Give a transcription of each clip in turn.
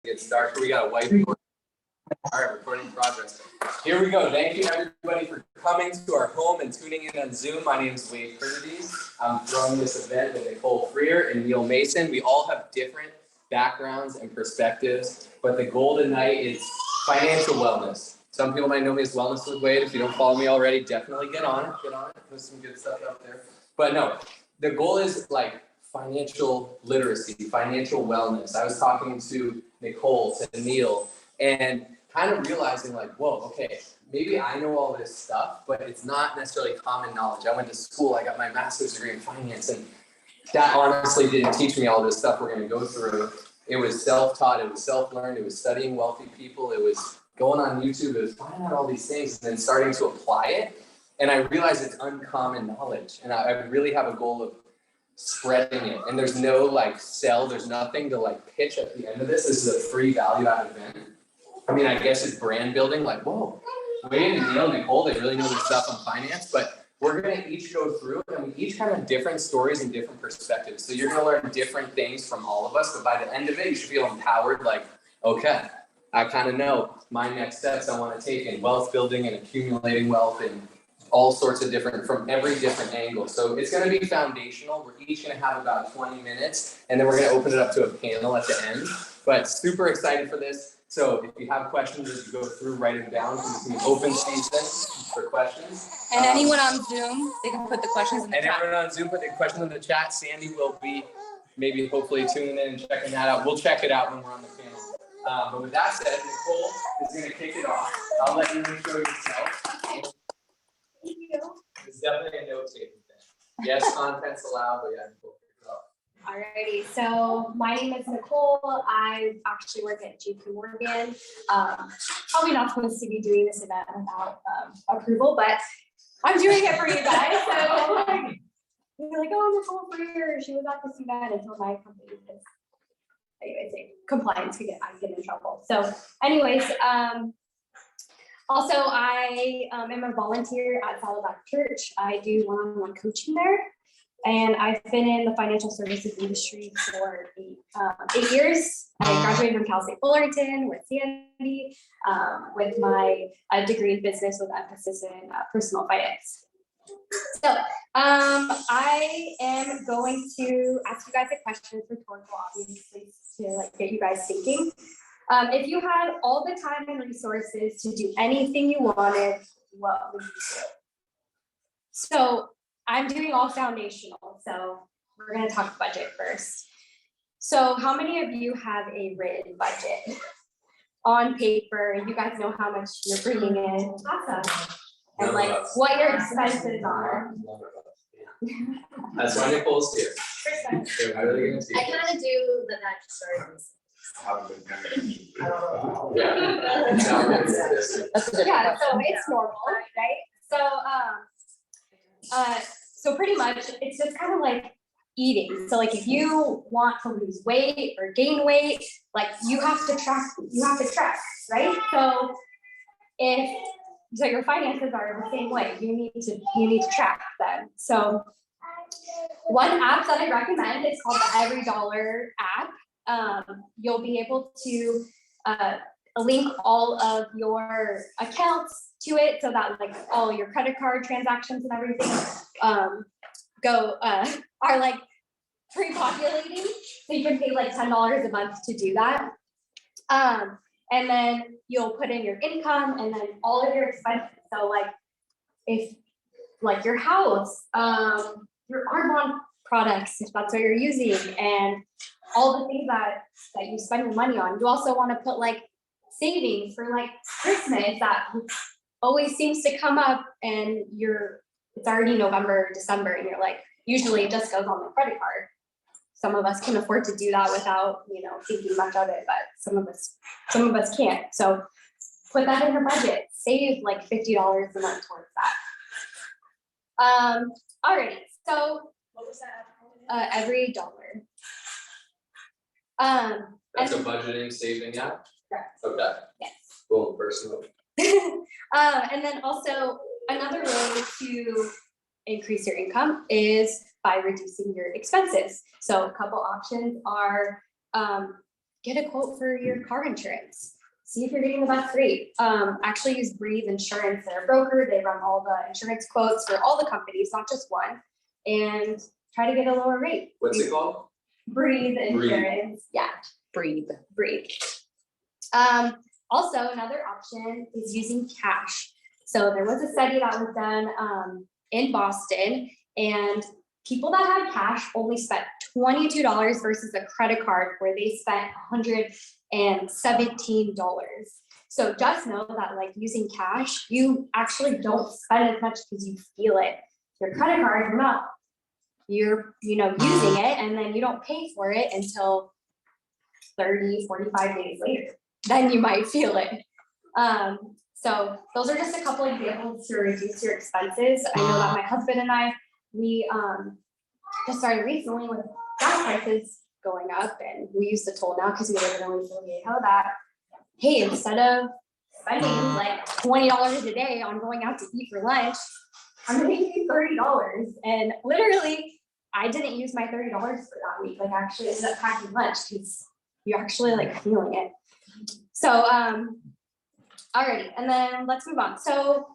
get started. We got a whiteboard. All right, recording in progress. Here we go. Thank you everybody for coming to our home and tuning in on Zoom. My name is Wade Critides. I'm throwing this event with Nycole and Neil Mason. We all have different backgrounds and perspectives, but the goal tonight is financial wellness. Some people might know me as Wellness with Wade. If you don't follow me already, definitely get on it. There's some good stuff out there. But no, the goal is like financial literacy, financial wellness. I was talking to Nycole and Neil and kind of realizing like, whoa, okay, maybe I know all this stuff, but it's not necessarily common knowledge. I went to school, I got my master's degree in finance, and that honestly didn't teach me all this stuff we're going to go through. It was self-taught, it was self-learned, it was studying wealthy people, it was going on YouTube, it was finding out all these things and then starting to apply it. And I realized it's uncommon knowledge, and I really have a goal of spreading it. And there's no like sell, there's nothing to like pitch at the end of this. This is a free value-add event. I mean, I guess it's brand building, like, whoa, Wade and Neil, Nycole, they really know their stuff on finance, but we're gonna each go through it, and we each have different stories and different perspectives. So you're gonna learn different things from all of us, but by the end of it, you should feel empowered, like, okay, I kind of know my next steps I wanna take in wealth building and accumulating wealth and all sorts of different, from every different angle. So it's gonna be foundational. We're each gonna have about 20 minutes, and then we're gonna open it up to a panel at the end. But super excited for this. So if you have questions as you go through, write them down. It's gonna be open season for questions. And anyone on Zoom, they can put the questions in the chat. And everyone on Zoom, put the questions in the chat. Sandy will be maybe hopefully tuning in and checking that out. We'll check it out when we're on the panel. But with that said, Nycole is gonna kick it off. I'll let you intro yourself. Thank you. It's definitely a note-taking thing. Yes, content's allowed, but yeah, Nycole, kick it off. Alrighty, so my name is Nycole. I actually work at JP Morgan. Probably not supposed to be doing this event without approval, but I'm doing it for you guys. So you're like, oh, Nycole for years. She was at this event until my company, because anyways, compliance could get in trouble. So anyways, also I am a volunteer at Saddleback Church. I do one-on-one coaching there. And I've been in the financial services industry for 8 years. I graduated from Cal State Fullerton with Sandy, with my degree in business with emphasis in personal finance. So I am going to ask you guys a question, rhetorical, obviously, to like get you guys thinking. If you had all the time and resources to do anything you wanted, what would you do? So I'm doing all foundational, so we're gonna talk budget first. So how many of you have a written budget on paper? You guys know how much you're bringing in. Awesome. And like what your expenses are. That's why Nycole's here. They're really gonna teach. I kind of do the natural stories. Yeah. Yeah, so it's normal, right? So pretty much it's just kind of like eating. So like if you want to lose weight or gain weight, like you have to track, right? So your finances are the same way. You need to track them. So one app that I recommend is called the Every Dollar app. You'll be able to link all of your accounts to it so that like all your credit card transactions and everything are like pre-populating. So you can pay like $10 a month to do that. And then you'll put in your income and then all of your expenses. So like if like your house, your Arbitrage products, if that's what you're using, and all the things that you spend your money on. You also want to put like savings for like Christmas that always seems to come up, and it's already November, December, and you're like, usually it just goes on the credit card. Some of us can afford to do that without, thinking much of it, but some of us can't. So put that in your budget. Save like $50 a month towards that. Alrighty, so What was that? Every Dollar. That's a budgeting saving app? Correct. Okay. Yes. Cool, personal. And then also another way to increase your income is by reducing your expenses. So a couple options are get a quote for your car insurance. See if you're getting the best rate. Actually use Breathe Insurance. They're a broker. They run all the insurance quotes for all the companies, not just one, and try to get a lower rate. What's it called? Breathe Insurance. Yeah. Breathe. Also, another option is using cash. So there was a study that was done in Boston, and people that had cash only spent $22 versus a credit card where they spent $117. So just know that like using cash, you actually don't spend as much because you feel it. Your credit card, you're using it, and then you don't pay for it until 30, 45 days later. Then you might feel it. So those are just a couple examples to reduce your expenses. I know that my husband and I, we just started recently with gas prices going up, and we use the toll now because we live in San Diego, that, hey, instead of spending like $20 a day on going out to eat for lunch, I'm gonna give you $30. And literally, I didn't use my $30 for that week. Like, I actually ended up packing lunch because you're actually like feeling it. So, alrighty, and then let's move on. So,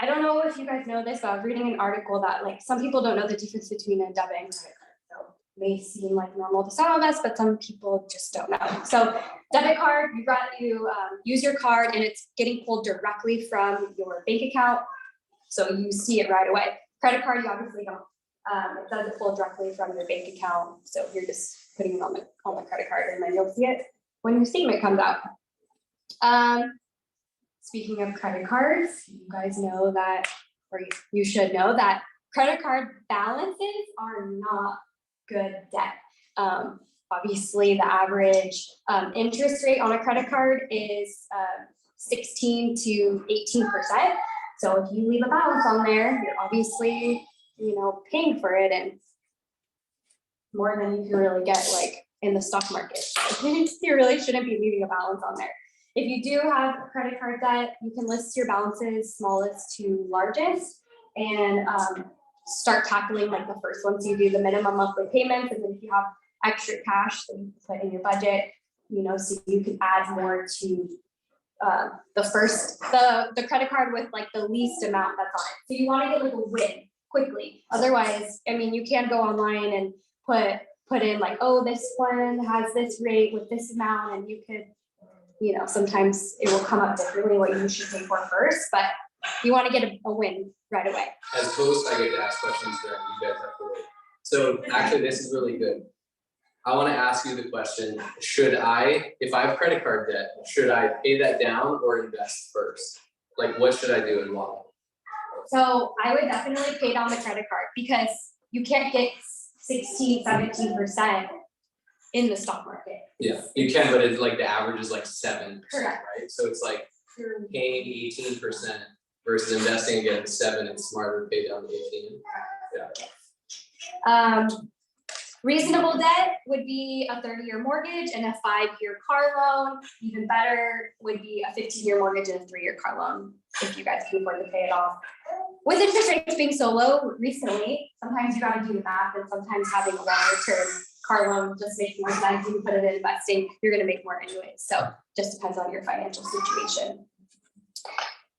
I don't know if you guys know this, but I was reading an article that like some people don't know the difference between a debit and credit card. So it may seem like normal to some of us, but some people just don't know. So debit card, you use your card and it's getting pulled directly from your bank account. So you see it right away. Credit card, you obviously don't. It doesn't pull directly from your bank account. So you're just putting it on the credit card, and then you'll see it when your statement comes out. Speaking of credit cards, you guys know that, or you should know that credit card balances are not good debt. Obviously, the average interest rate on a credit card is 16 to 18%. So if you leave a balance on there, you're obviously, paying for it, and more than you can really get like in the stock market. You really shouldn't be leaving a balance on there. If you do have credit card debt, you can list your balances smallest to largest and start tackling like the first one. So you do the minimum monthly payments, and then if you have extra cash that you can put in your budget, so you can add more to the credit card with like the least amount that's on it. So you want to get like a win quickly. Otherwise, you can go online and put in like, oh, this one has this rate with this amount, and you could, sometimes it will come up differently what you should pay for first, but you want to get a win right away. As host, I get to ask questions there. You guys have to wait. So actually, this is really good. I want to ask you the question, if I have credit card debt, should I pay that down or invest first? Like, what should I do and why? So I would definitely pay down the credit card because you can't get 16, 17% in the stock market. Yeah, you can, but it's like the average is like 7%, Correct. right? So it's like paying 18% versus investing again 7%. It's smarter to pay down the 18. Yeah. Reasonable debt would be a 30-year mortgage and a 5-year car loan. Even better would be a 15-year mortgage and a 3-year ar loan if you guys can afford to pay it off. With interest rates being so low recently, sometimes you got to do the math, and sometimes having a longer-term car loan just makes more sense. You can put it in investing, you're going to make more anyways. So just depends on your financial situation.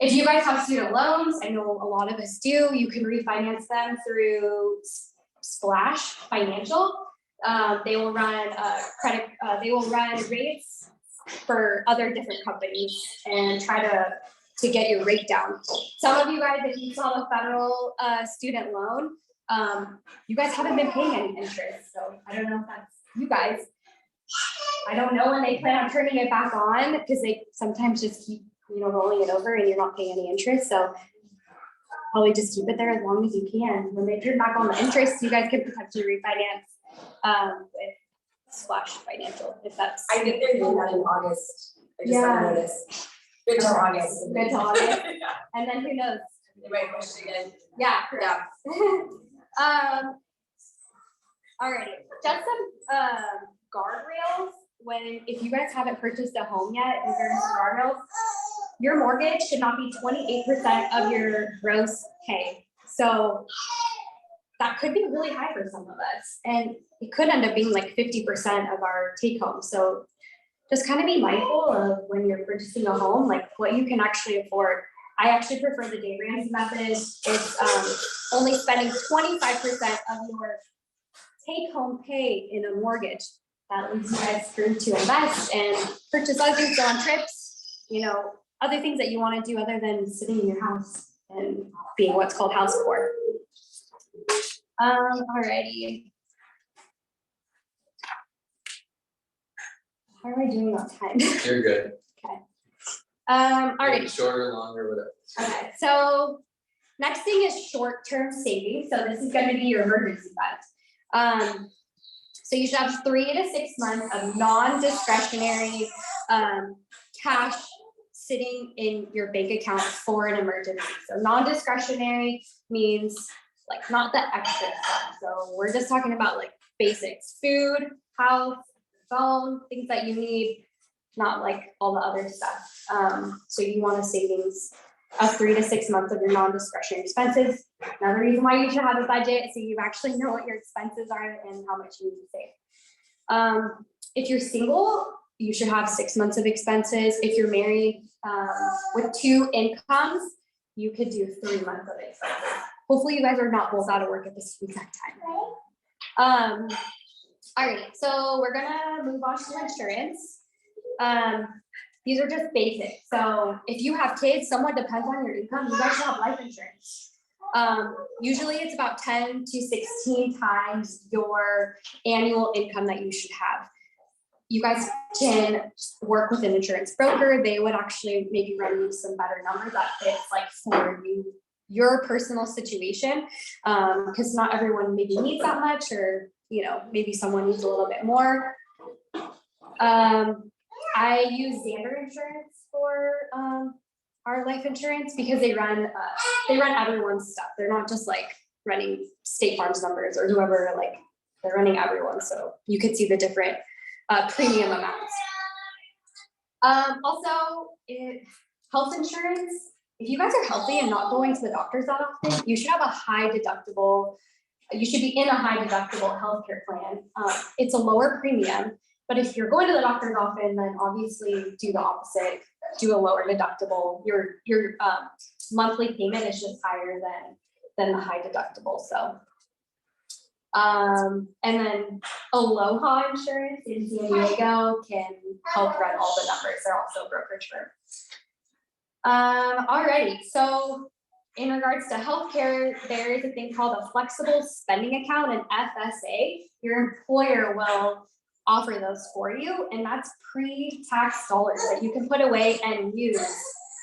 If you guys have student loans, I know a lot of us do, you can refinance them through Splash Financial. They will run they will run rates for other different companies and try to get your rate down. Some of you guys, if you saw the federal student loan, you guys haven't been paying any interest. So I don't know if that's you guys. I don't know when they plan on turning it back on, because they sometimes just keep rolling it over and you're not paying any interest. So probably just keep it there as long as you can. When they turn back on the interest, you guys can potentially refinance with Splash Financial, if that's. I think they're doing that in August. I just got a notice. Good till August. Good till August. Yeah. And then who knows? They might push it again. Yeah, correct. Alrighty, just some guardrails. If you guys haven't purchased a home yet, in terms of guardrails, your mortgage should not be 28% of your gross pay. So that could be really high for some of us, and it could end up being like 50% of our take home. So just kind of be mindful of when you're purchasing a home, like what you can actually afford. I actually prefer the day Ramsey method. It's only spending 25% of your take-home pay in a mortgage. That leaves you guys room to invest and purchase other things, go on trips, you know, other things that you want to do other than sitting in your house and being what's called house poor. Alrighty. How are we doing on time? You're good. Alrighty. Shorter, longer, whatever. Okay, so next thing is short-term savings. So this is going to be your emergency fund. So you should have 3 to 6 months of non-discretionary cash sitting in your bank account for an emergency. So non-discretionary means like not the extra stuff. So we're just talking about like basics, food, house, phone, things that you need, not like all the other stuff. So you want a savings of 3 to 6 months of your non-discretionary expenses. Another reason why you should have a budget, so you actually know what your expenses are and how much you need to save. If you're single, you should have 6 months of expenses. If you're married with 2 incomes, you could do 3 months of expenses. Hopefully you guys are not both out of work at the same exact time. All right, so we're gonna move on to insurance. These are just basic. So if you have kids, somewhat depends on your income, you guys should have life insurance. Usually it's about 10 to 16 times your annual income that you should have. You guys can work with an insurance broker. They would actually maybe run you some better numbers that fits like for you, your personal situation. Because not everyone maybe needs that much, or you know, maybe someone needs a little bit more. I use Xander Insurance for our life insurance because they run everyone's stuff. They're not just like running State Farm's numbers or whoever, like they're running everyone. So you could see the different premium amounts. Also, health insurance. If you guys are healthy and not going to the doctors that often, you should have a high deductible. You should be in a high deductible healthcare plan. It's a lower premium. But if you're going to the doctor's often, then obviously do the opposite, do a lower deductible. Your monthly payment is just higher than the high deductible. So, and then Aloha Insurance in San Diego can help run all the numbers. They're also a brokerage firm. Alrighty, so in regards to healthcare, there is a thing called a flexible spending account, an FSA. Your employer will offer those for you, and that's pre-tax dollars that you can put away and use.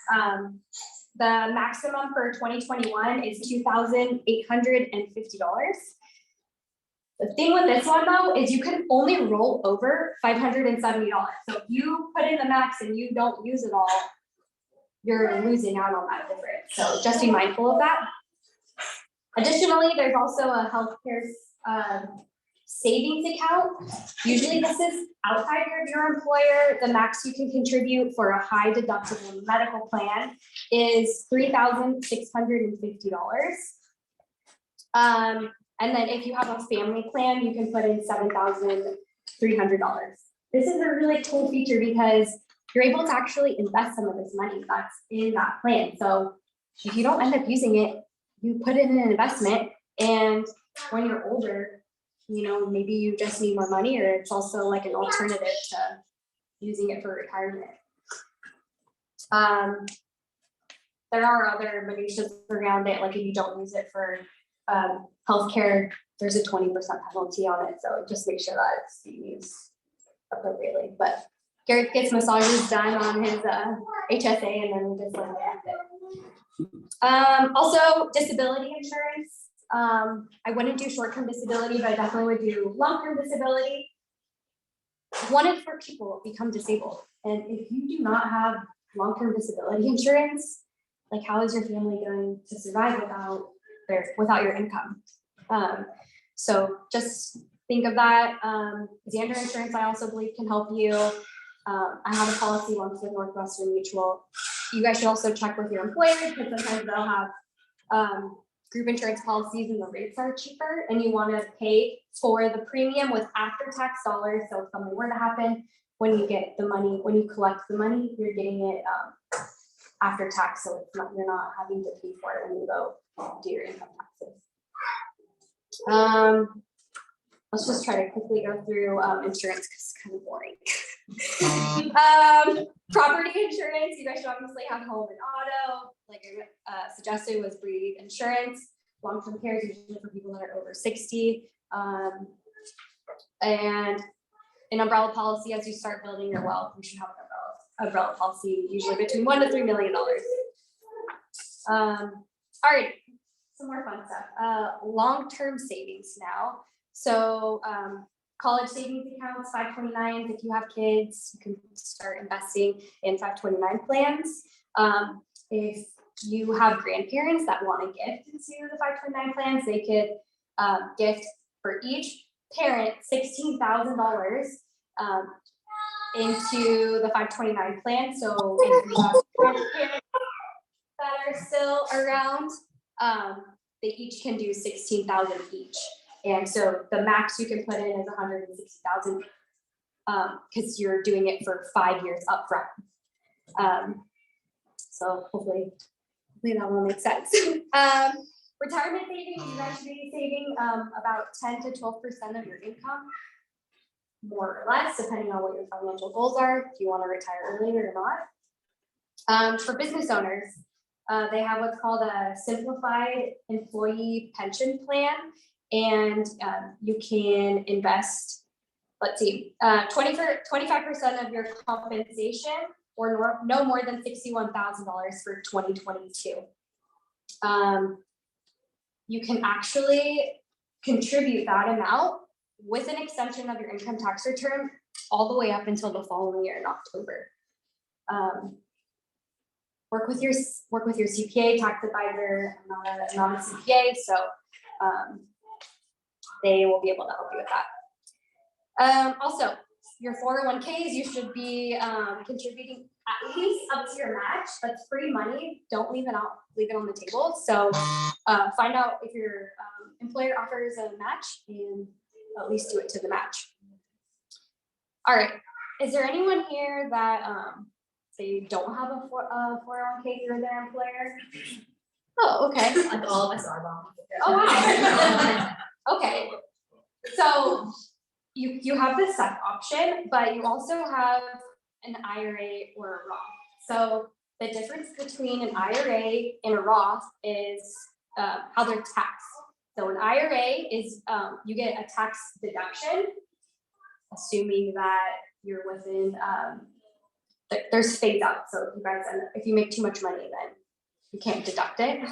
The maximum for 2021 is $2,850. The thing with this one though is you can only roll over $570. So if you put in the max and you don't use it all, you're losing out on that difference. So just be mindful of that. Additionally, there's also a healthcare savings account. Usually this is outside of your employer. The max you can contribute for a high deductible medical plan is $3,650. And then if you have a family plan, you can put in $7,300. This is a really cool feature because you're able to actually invest some of this money that's in that plan. So if you don't end up using it, you put it in an investment, and when you're older, you know, maybe you just need more money, or it's also like an alternative to using it for retirement. There are other minutiae around it, like if you don't use it for healthcare, there's a 20% penalty on it. So just make sure that it's used appropriately. But Garrett gets massages done on his HSA, and then we just let him it. Also, disability insurance. I wouldn't do short-term disability, but I definitely would do long-term disability. 1 in 4 people become disabled. And if you do not have long-term disability insurance, like how is your family going to survive without your income? So just think of that. Xander Insurance, I also believe, can help you. I have a policy once with Northwestern Mutual. You guys should also check with your employer, because sometimes they'll have group insurance policies and the rates are cheaper, and you want to pay for the premium with after-tax dollars. So if something were to happen, when you get the money, when you collect the money, you're getting it after tax, so it's not, you're not having to pay for it when you go do your income taxes. Let's just try to quickly go through insurance because it's kind of boring. Property insurance, you guys should obviously have home and auto. Like I suggested, was breed insurance. Long-term care is usually for people that are over 60. And an umbrella policy, as you start building your wealth, you should have an umbrella policy, usually between $1 to $3 million. All right, some more fun stuff. Long-term savings now. So college savings accounts, 529s. If you have kids, you can start investing in 529 plans. If you have grandparents that want to gift into the 529 plans, they could gift for each parent $16,000 into the 529 plan. So if you have grandparents that are still around, they each can do $16,000 each. And so the max you can put in is $160,000 because you're doing it for 5 years upfront. So hopefully that will make sense. Retirement savings, you guys should be saving about 10 to 12% of your income, more or less, depending on what your financial goals are, if you want to retire earlier or not. For business owners, they have what's called a Simplified employee pension plan, and you can invest, let's see, 25% of your compensation or no more than $61,000 for 2022. You can actually contribute that amount with an extension of your income tax return all the way up until the following year in October. Work with your CPA, tax advisor. I'm not a CPA, so they will be able to help you with that. Also, your 401ks, you should be contributing at least up to your match. That's free money. Don't leave it on the table. So find out if your employer offers a match and at least do it to the match. All right. Is there anyone here that say don't have a 401k through their employer? Oh, okay. Like all of us are wrong. Oh, wow. Okay. So you have the SEP option, but you also have an IRA or a Roth. So the difference between an IRA and a Roth is how they're taxed. So an IRA is you get a tax deduction, assuming that you're within there's phase out. So if you make too much money, then you can't deduct it.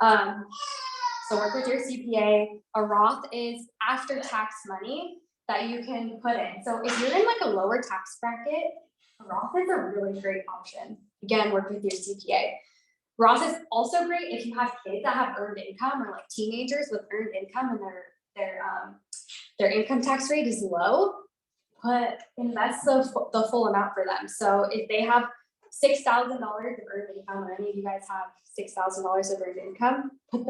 So work with your CPA. A Roth is after tax money that you can put in. So if you're in like a lower tax bracket, a Roth is a really great option. Again, work with your CPA. Roth is also great if you have kids that have earned income or like teenagers with earned income and their income tax rate is low. Invest the full amount for them. So if they have $6,000 of earned income, or any of you guys have $6,000 of earned income, put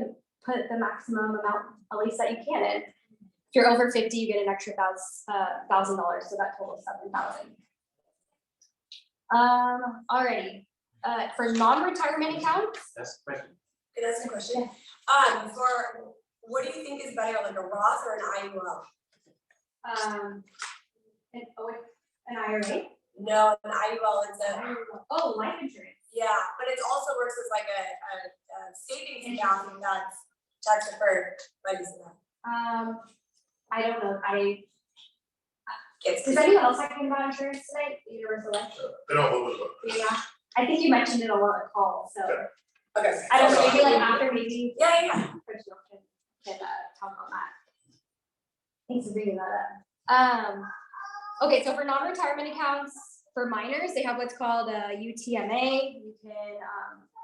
the maximum amount at least that you can in. If you're over 50, you get an extra $1,000, so that totals $7,000. Alrighty. For non-retirement accounts. That's the question. Can I ask a question? For what do you think is better, like a Roth or an IUL? An IRA? No, an IUL is Oh, life insurance. yeah, but it also works as like a savings account that's tax deferred. I don't know. It's Does anyone else talking about insurance tonight? Universal Life? Yeah. I think you mentioned it a lot of calls, so. okay. I don't know, maybe like after maybe. Yeah. Personal can talk on that. Thanks for bringing that up. Okay, so for non-retirement accounts, for minors, they have what's called a UTMA. You can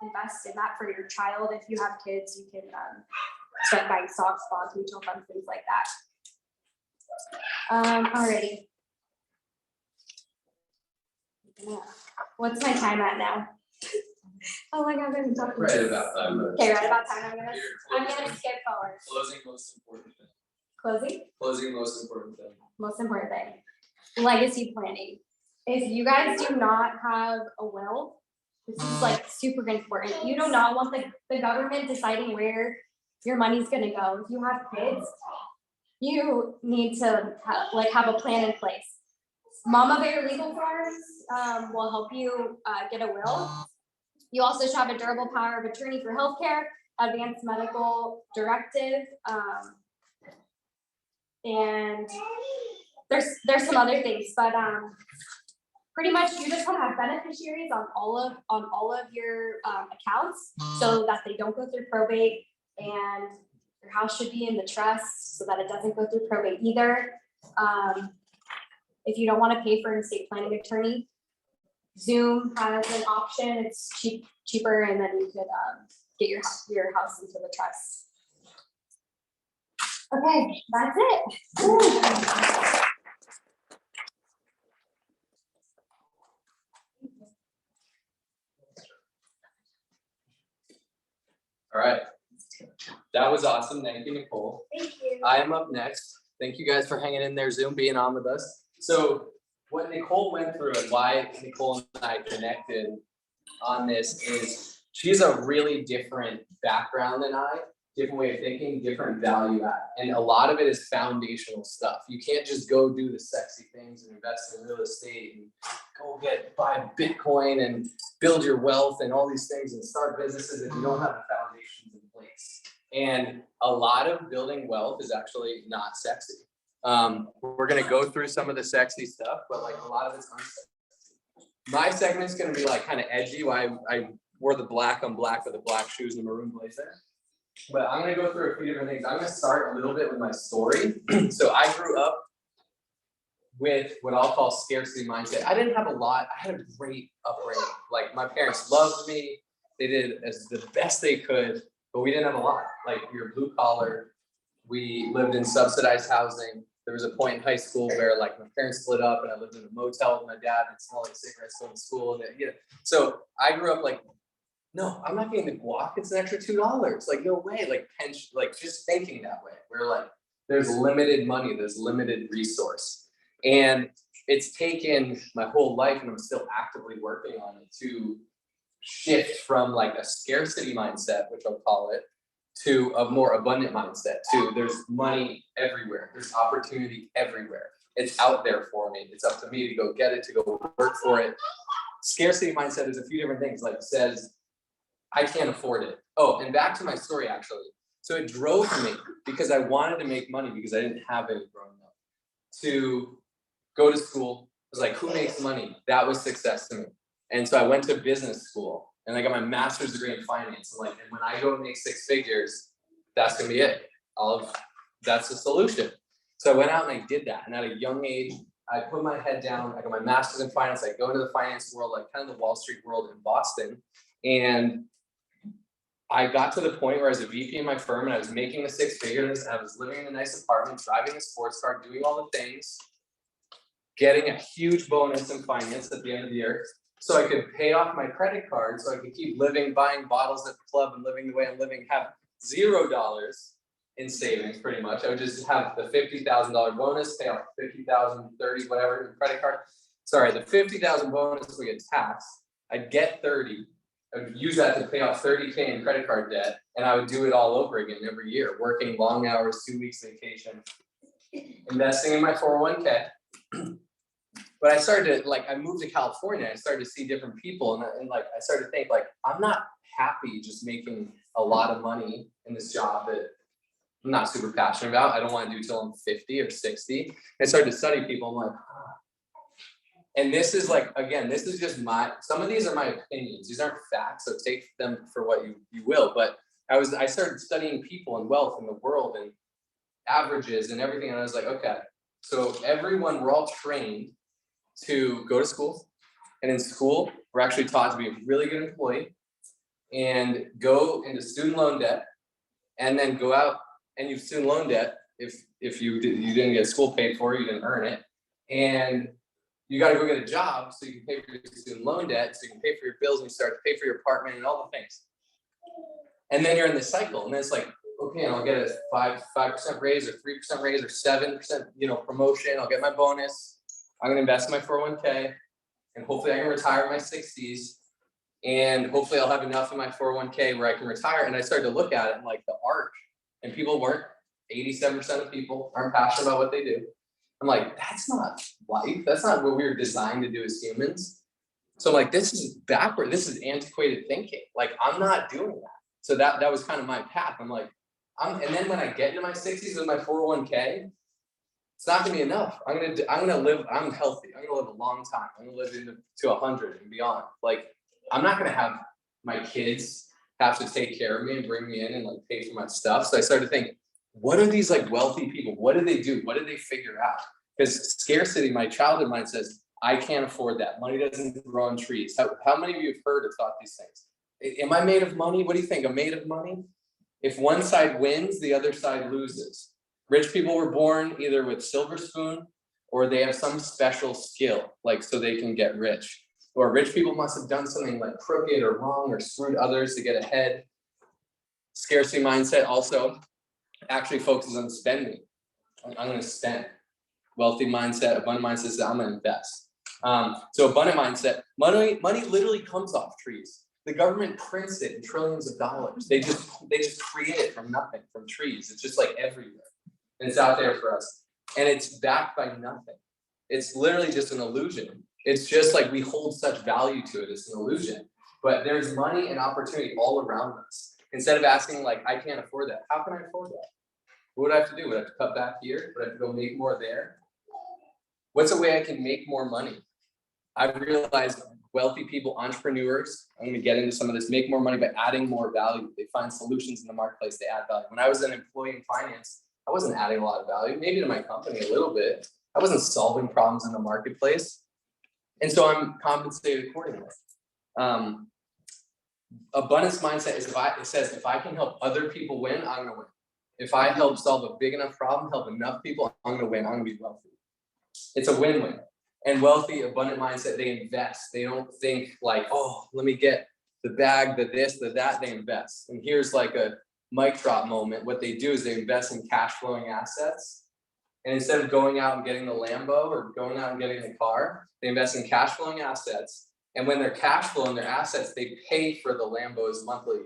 invest in that for your child. If you have kids, you can start buying stocks, bonds, mutual funds, things like that. Alrighty. What's my time at now? Oh my God, I've been talking. Right about time. Okay, right about time. I'm gonna skip forward. Closing most important thing. Closing? Closing most important thing. Most important thing. Legacy planning. if you guys do not have a will, this is like super important. You do not want the government deciding where your money's gonna go. If you have kids, you need to have a plan in place. Mama Bear Legal Forms will help you get a will. You also should have a durable power of attorney for healthcare, advanced medical directive, and there's some other things, but pretty much you just want to have beneficiaries on all of your accounts so that they don't go through probate, and your house should be in the trust so that it doesn't go through probate either. If you don't want to pay for an estate planning attorney, Zoom has an option. It's cheaper, and then you could get your house into the trust. Okay, that's it. All right. That was awesome. Thank you, Nycole. Thank you. I am up next. Thank you guys for hanging in there, Zoom, being on with us. So what Nycole went through and why Nycole and I connected on this is she's a really different background than I, different way of thinking, different value add. And a lot of it is foundational stuff. You can't just go do the sexy things and invest in real estate and go buy Bitcoin and build your wealth and all these things and start businesses if you don't have the foundations in place. And a lot of building wealth is actually not sexy. We're gonna go through some of the sexy stuff, but like a lot of it's unsexy. My segment's gonna be like kind of edgy. Why I wore the black on black with the black shoes and the maroon blazer. But I'm gonna go through a few different things. I'm gonna start a little bit with my story. So I grew up with what I'll call scarcity mindset. I didn't have a lot. I had a great upbringing. Like my parents loved me. They did as the best they could, but we didn't have a lot. Like we were blue collar. We lived in subsidized housing. There was a point in high school where like my parents split up and I lived in a motel with my dad and smelled like cigarettes going to school. And so I grew up like, no, I'm not getting the guac. It's an extra $2. Like, no way. Like pension, like just thinking that way. We're like, there's limited money, there's limited resource. And it's taken my whole life, and I'm still actively working on it, to shift from like a scarcity mindset, which I'll call it, to a more abundant mindset, to there's money everywhere, there's opportunity everywhere. It's out there for me. It's up to me to go get it, to go work for it. Scarcity mindset is a few different things, like it says, I can't afford it. Oh, and back to my story actually. So it drove me because I wanted to make money because I didn't have any growing up, to go to school. I was like, who makes money? That was success to me. And so I went to business school and I got my master's degree in finance. And when I go make 6 figures, that's gonna be it. That's the solution. So I went out and I did that. And at a young age, I put my head down. I got my master's in finance. I go into the finance world, like kind of the Wall Street world in Boston. And I got to the point where I was a VP in my firm and I was making the 6 figures. And I was living in a nice apartment, driving a sports car, doing all the things, getting a huge bonus in finance at the end of the year, so I could pay off my credit card, so I could keep living, buying bottles at the club and living the way I'm living, have $0 in savings pretty much. I would just have the $50,000 bonus, pay off 50,000, 30, whatever, in credit card. Sorry, the 50,000 bonus would get taxed. I'd get 30. I would use that to pay off 30K in credit card debt, and I would do it all over again every year, working long hours, 2 weeks vacation, investing in my 401k. But I started to, I moved to California, I started to see different people, and I started to think, I'm not happy just making a lot of money in this job that I'm not super passionate about. I don't want to do till I'm 50 or 60. I started to study people, I'm like, And this is again, this is just some of these are my opinions. These aren't facts, so take them for what you will. But I started studying people and wealth in the world and averages and everything. And I was like, okay, so we're all trained to go to school. And in school, we're actually taught to be a really good employee and go into student loan debt, and then go out and you've student loan debt if you didn't get school paid for, you didn't earn it. And you got to go get a job so you can pay for your student loan debt, so you can pay for your bills, and you start to pay for your apartment and all the things. And then you're in this cycle, and then it's like, okay, I'll get a 5% raise or 3% raise or 7%, promotion. I'll get my bonus. I'm gonna invest in my 401k. and hopefully I can retire in my 60s, and hopefully I'll have enough in my 401k where I can retire. And I started to look at it and like the arc, and people weren't, 87% of people aren't passionate about what they do. I'm like, that's not life. That's not what we were designed to do as humans. So I'm like, this is backward. This is antiquated thinking. Like, I'm not doing that. So that was kind of my path. I'm like, and then when I get into my 60s with my 401k, it's not gonna be enough. I'm gonna live, I'm healthy. I'm gonna live a long time. I'm gonna live to 100 and beyond. Like, I'm not gonna have my kids have to take care of me and bring me in and like pay for my stuff. So I started to think, what are these like wealthy people? What do they do? What did they figure out? Because scarcity, my childhood mind says, I can't afford that. Money doesn't grow on trees. How many of you have heard or thought these things? Am I made of money? What do you think? I'm made of money? If one side wins, the other side loses. Rich people were born either with silver spoon or they have some special skill, like so they can get rich. Or rich people must have done something like crooked or wrong or screwed others to get ahead. Scarcity mindset also actually focuses on spending. I'm going to spend. Wealthy mindset, abundant mindset says I'm going to invest. So abundant mindset, money literally comes off trees. The government prints it in trillions of dollars. They just create it from nothing, from trees. It's just like everywhere. And it's out there for us. And it's backed by nothing. It's literally just an illusion. It's just like we hold such value to it. It's an illusion. But there's money and opportunity all around us. Instead of asking like, I can't afford that. How can I afford that? What would I have to do? Would I have to cut back here? Would I have to go make more there? What's a way I can make more money? I've realized wealthy people, entrepreneurs, I'm going to get into some of this, make more money by adding more value. They find solutions in the marketplace, they add value. When I was an employee in finance, I wasn't adding a lot of value, maybe to my company a little bit. I wasn't solving problems in the marketplace. And so I'm compensated accordingly. Abundance mindset is it says if I can help other people win, I'm going to win. If I help solve a big enough problem, help enough people, I'm going to win. I'm going to be wealthy. It's a win-win. And wealthy, abundant mindset, they invest. They don't think like, oh, let me get the bag, the this, the that. They invest. And here's like a mic drop moment. What they do is they invest in cash flowing assets. And instead of going out and getting the Lambo or going out and getting the car, they invest in cash flowing assets. And when they're cash flowing their assets, they pay for the Lambos monthly.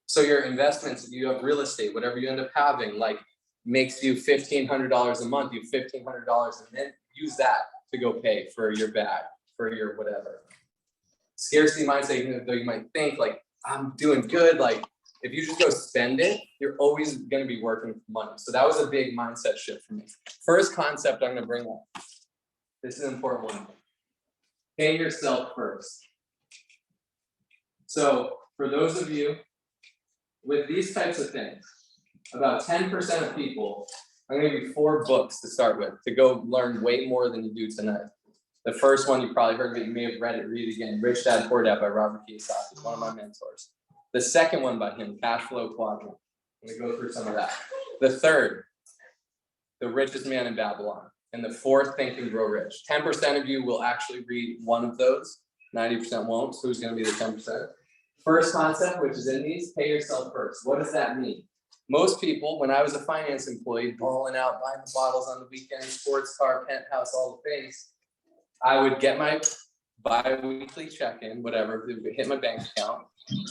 So your investments, you have real estate, whatever you end up having, like makes you $1,500 a month, you have $1,500, and then use that to go pay for your bag, for your whatever. Scarcity mindset, even though you might think like, I'm doing good, like if you just go spend it, you're always going to be working for money. So that was a big mindset shift for me. First concept I'm going to bring up. This is an important one. Pay yourself first. So for those of you with these types of things, about 10% of people, I'm going to give you 4 books to start with, to go learn way more than you do tonight. The first one you probably heard of it, you may have read it, read it again. Rich Dad, Poor Dad by Robert Kiyosaki, one of my mentors. The second one by him, Cash Flow Quadrant. I'm going to go through some of that. The third, The Richest Man in Babylon. And the fourth, Think and Grow Rich. 10% of you will actually read one of those. 90% won't. So who's going to be the 10%? First concept, which is in these, pay yourself first. What does that mean? Most people, when I was a finance employee, balling out, buying the bottles on the weekend, sports car, penthouse, all the things, I would get my bi-weekly check-in, whatever, hit my bank account,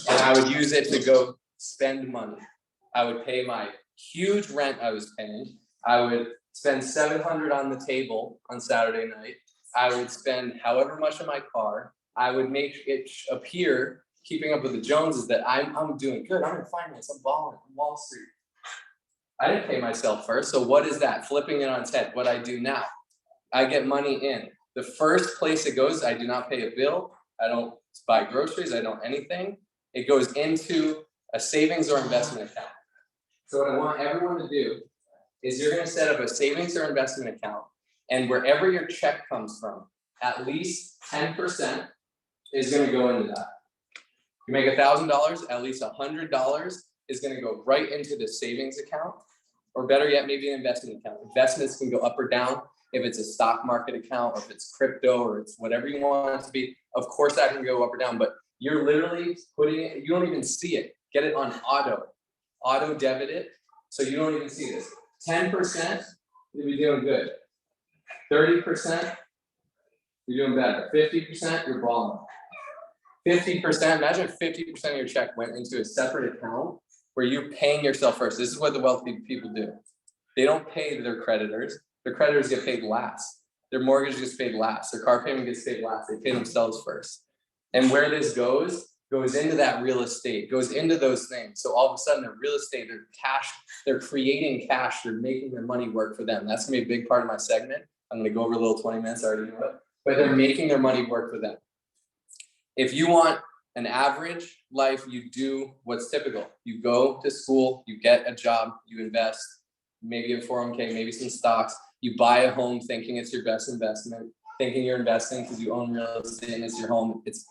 and I would use it to go spend money. I would pay my huge rent I was paying. I would spend $700 on the table on Saturday night. I would spend however much on my car. I would make it appear, keeping up with the Joneses, that I'm doing good. I'm in finance. I'm balling on Wall Street. I didn't pay myself first. So what is that? Flipping it on its head. What I do now, I get money in. The first place it goes, I do not pay a bill. I don't buy groceries. I don't anything. It goes into a savings or investment account. So what I want everyone to do is you're going to set up a savings or investment account, and wherever your check comes from, at least 10% is going to go into that. You make $1,000, at least $100 is going to go right into the savings account, or better yet, maybe an investment account. Investments can go up or down. If it's a stock market account, or if it's crypto, or it's whatever you want it to be, of course that can go up or down, but you're literally putting it, you don't even see it. Get it on auto debit it, so you don't even see this. 10%, you'll be doing good. 30%, You're doing better. 50%, you're balling. 50%, imagine if 50% of your check went into a separate account where you're paying yourself first. This is what the wealthy people do. They don't pay their creditors. Their creditors get paid last. Their mortgage gets paid last. Their car payment gets paid last. They pay themselves first. And where this goes into that real estate, goes into those things. So all of a sudden, their real estate, their cash, they're creating cash. They're making their money work for them. That's gonna be a big part of my segment. I'm gonna go over a little 20 minutes, I already know it. But they're making their money work for them. If you want an average life, you do what's typical. You go to school, you get a job, you invest, maybe a 401k, maybe some stocks. You buy a home thinking it's your best investment, thinking you're investing because you own real estate and it's your home. It's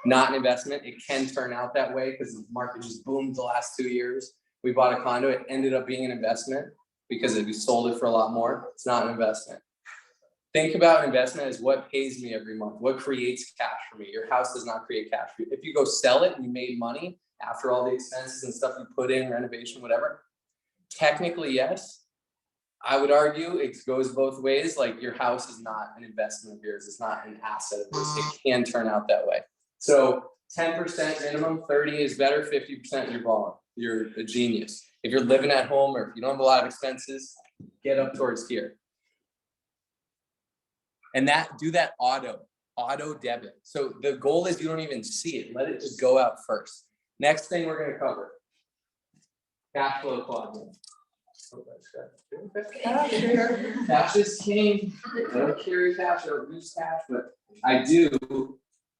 not an investment. It can turn out that way because the market just boomed the last 2 years. We bought a condo. It ended up being an investment because we sold it for a lot more. It's not an investment. Think about investment as what pays me every month, what creates cash for me. Your house does not create cash for you. If you go sell it and you made money after all the expenses and stuff you put in, renovation, whatever, technically, yes. I would argue it goes both ways. Like your house is not an investment of yours. It's not an asset of yours. It can turn out that way. So 10% minimum, 30 is better, 50% you're balling. You're a genius. If you're living at home or if you don't have a lot of expenses, get up towards here. And do that auto debit. So the goal is you don't even see it. Let it just go out first. Next thing we're gonna cover, cash flow quadrant. Cash is king. I don't carry cash, I don't use cash, but I do.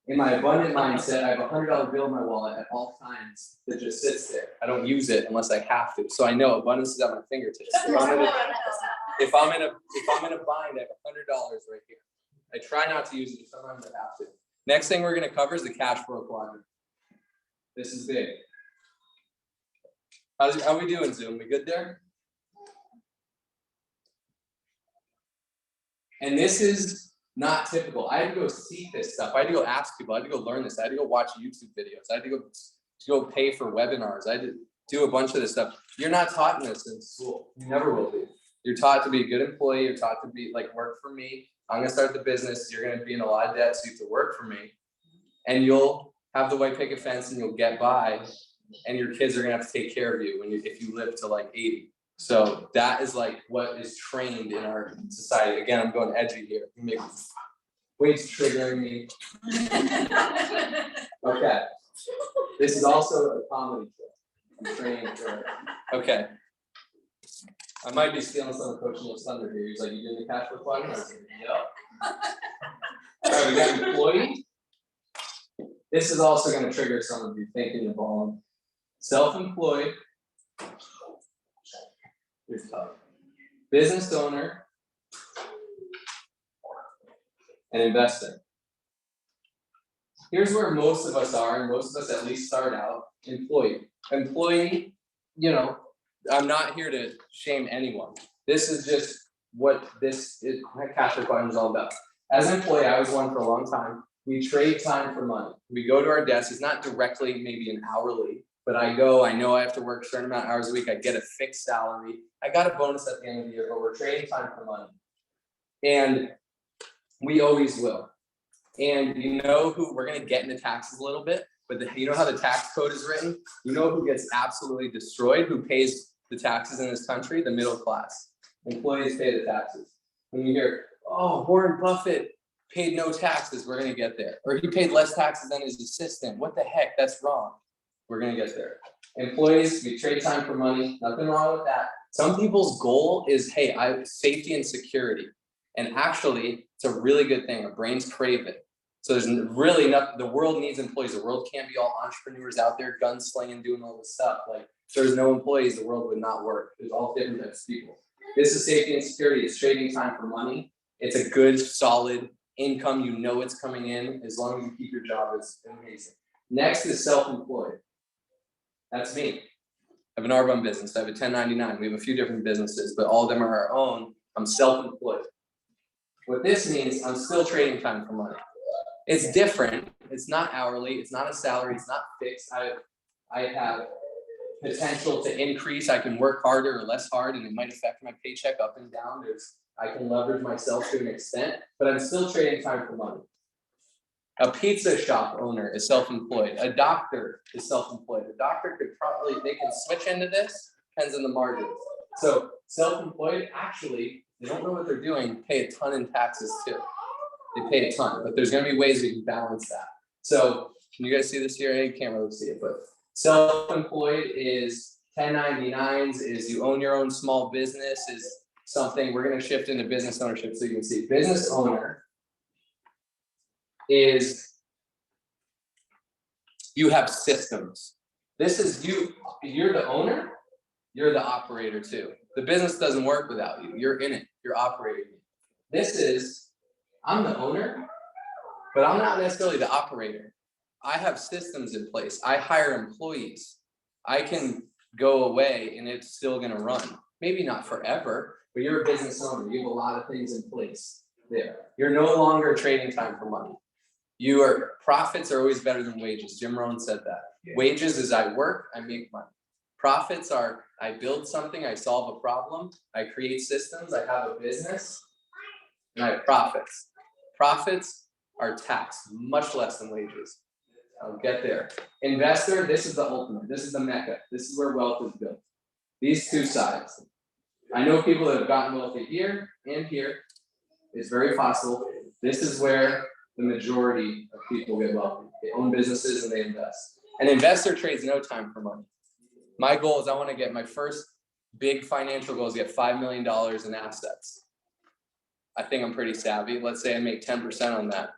In my abundant mindset, I have a $100 bill in my wallet at all times that just sits there. I don't use it unless I have to. So I know abundance is at my fingertips. If I'm in a bind, I have $100 right here. I try not to use it, sometimes I have to. Next thing we're gonna cover is the cash flow quadrant. This is big. How we doing, Zoom? We good there? And this is not typical. I had to go seek this stuff. I had to go ask people. I had to go learn this. I had to go watch YouTube videos. I had to go pay for webinars. I had to do a bunch of this stuff. You're not taught this in school. You never will be. You're taught to be a good employee. You're taught to be like, work for me. I'm gonna start the business. You're gonna be in a lot of debt, so you have to work for me. And you'll have the white picket fence and you'll get by. And your kids are gonna have to take care of you if you live to like 80. So that is like what is trained in our society. Again, I'm going edgy here. Wade's triggering me. Okay. This is also a comedy show. I'm training for it. Okay. I might be stealing some of Coach Neil's thunder here. He's like, you doing the cash flow quadrant? I was like, yep. All right, we got employee. This is also going to trigger some of you thinking you're balling. Self-employed. Here's tough. Business owner. And investor. Here's where most of us are, and most of us at least start out. Employee. Employee, you know, I'm not here to shame anyone. This is just what this is, cash flow quadrant is all about. As an employee, I was one for a long time. We trade time for money. We go to our desk. It's not directly maybe an hourly, but I know I have to work a certain amount of hours a week. I get a fixed salary. I got a bonus at the end of the year, but we're trading time for money. And we always will. And you know who, we're gonna get into taxes a little bit, but you know how the tax code is written? You know who gets absolutely destroyed, who pays the taxes in this country? The middle class. Employees pay the taxes. When you hear, oh, Warren Buffett paid no taxes, we're gonna get there. Or he paid less taxes than his assistant. What the heck, that's wrong. We're gonna get there. Employees, we trade time for money, nothing wrong with that. Some people's goal is, hey, I have safety and security. And actually, it's a really good thing. Our brains crave it. So there's really nothing, the world needs employees. The world can't be all entrepreneurs out there gunslinging, doing all this stuff. Like, if there's no employees, the world would not work. There's all different types of people. This is safety and security. It's trading time for money. It's a good, solid income. You know it's coming in. As long as you keep your job, it's amazing. Next is self-employed. That's me. I have an Arbitration business. I have a 1099. We have a few different businesses, but all of them are our own. I'm self-employed. What this means, I'm still trading time for money. It's different. It's not hourly. It's not a salary. It's not fixed. I have potential to increase. I can work harder or less hard, and it might affect my paycheck up and down. There's I can leverage myself to an extent, but I'm still trading time for money. A pizza shop owner is self-employed. A doctor is self-employed. A doctor could probably, they can switch into this, depends on the margins. So self-employed, actually, they don't know what they're doing, pay a ton in taxes too. They pay a ton, but there's gonna be ways we can balance that. So can you guys see this here? You can't really see it, but self-employed is 1099s, is you own your own small business, is something. We're gonna shift into business ownership so you can see. Business owner is you have systems. This is you, you're the owner, you're the operator too. The business doesn't work without you. You're in it, you're operating it. This is, I'm the owner, but I'm not necessarily the operator. I have systems in place. I hire employees. I can go away and it's still gonna run. Maybe not forever, but you're a business owner. You have a lot of things in place there. You're no longer trading time for money. Your profits are always better than wages. Jim Rohn said that. Yeah. Wages is I work, I make money. Profits are I build something, I solve a problem, I create systems, I have a business, and I have profits. Profits are taxed much less than wages. I'll get there. Investor, this is the ultimate. This is the mecca. This is where wealth is built. These two sides. I know people that have gotten wealthy here and here. It's very possible. This is where the majority of people get wealthy. They own businesses and they invest. An investor trades no time for money. My goal is I want to get my first big financial goal is get $5 million in assets. I think I'm pretty savvy. Let's say I make 10% on that.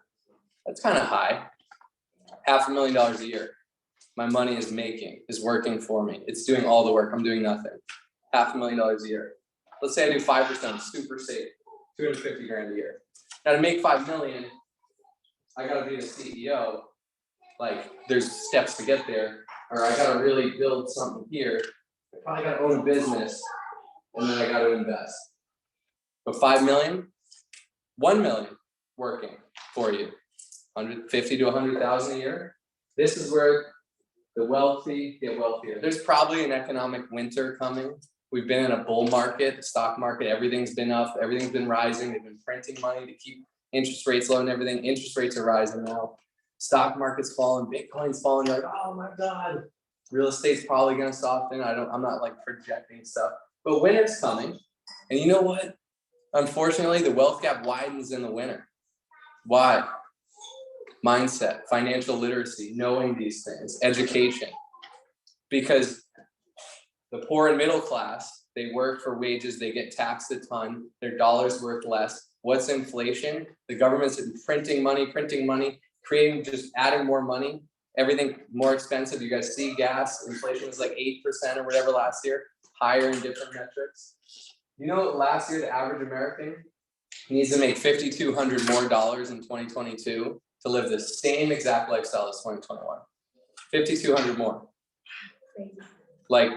That's kind of high. $500,000 a year. My money is working for me. It's doing all the work. I'm doing nothing. $500,000 a year. Let's say I do 5%, super safe, 250 grand a year. Now to make 5 million, I gotta be the CEO. Like there's steps to get there, or I gotta really build something here. I probably gotta own a business, and then I gotta invest. But 5 million, 1 million working for you, 150 to 100,000 a year. This is where the wealthy get wealthier. There's probably an economic winter coming. We've been in a bull market, the stock market, everything's been up, everything's been rising. They've been printing money to keep interest rates low and everything. Interest rates are rising now. Stock market's falling, Bitcoin's falling. You're like, oh my God. Real estate's probably gonna soften. I'm not like projecting stuff, but winter's coming. And you know what? Unfortunately, the wealth gap widens in the winter. Why? Mindset, financial literacy, knowing these things, education. Because the poor and middle class, they work for wages, they get taxed a ton, their dollar's worth less. What's inflation? The government's printing money, creating, just adding more money, everything more expensive. You guys see gas, inflation was like 8% or whatever last year, higher in different metrics. You know, last year, the average American needs to make $5,200 more in 2022 to live the same exact lifestyle as 2021. 5,200 more. Like,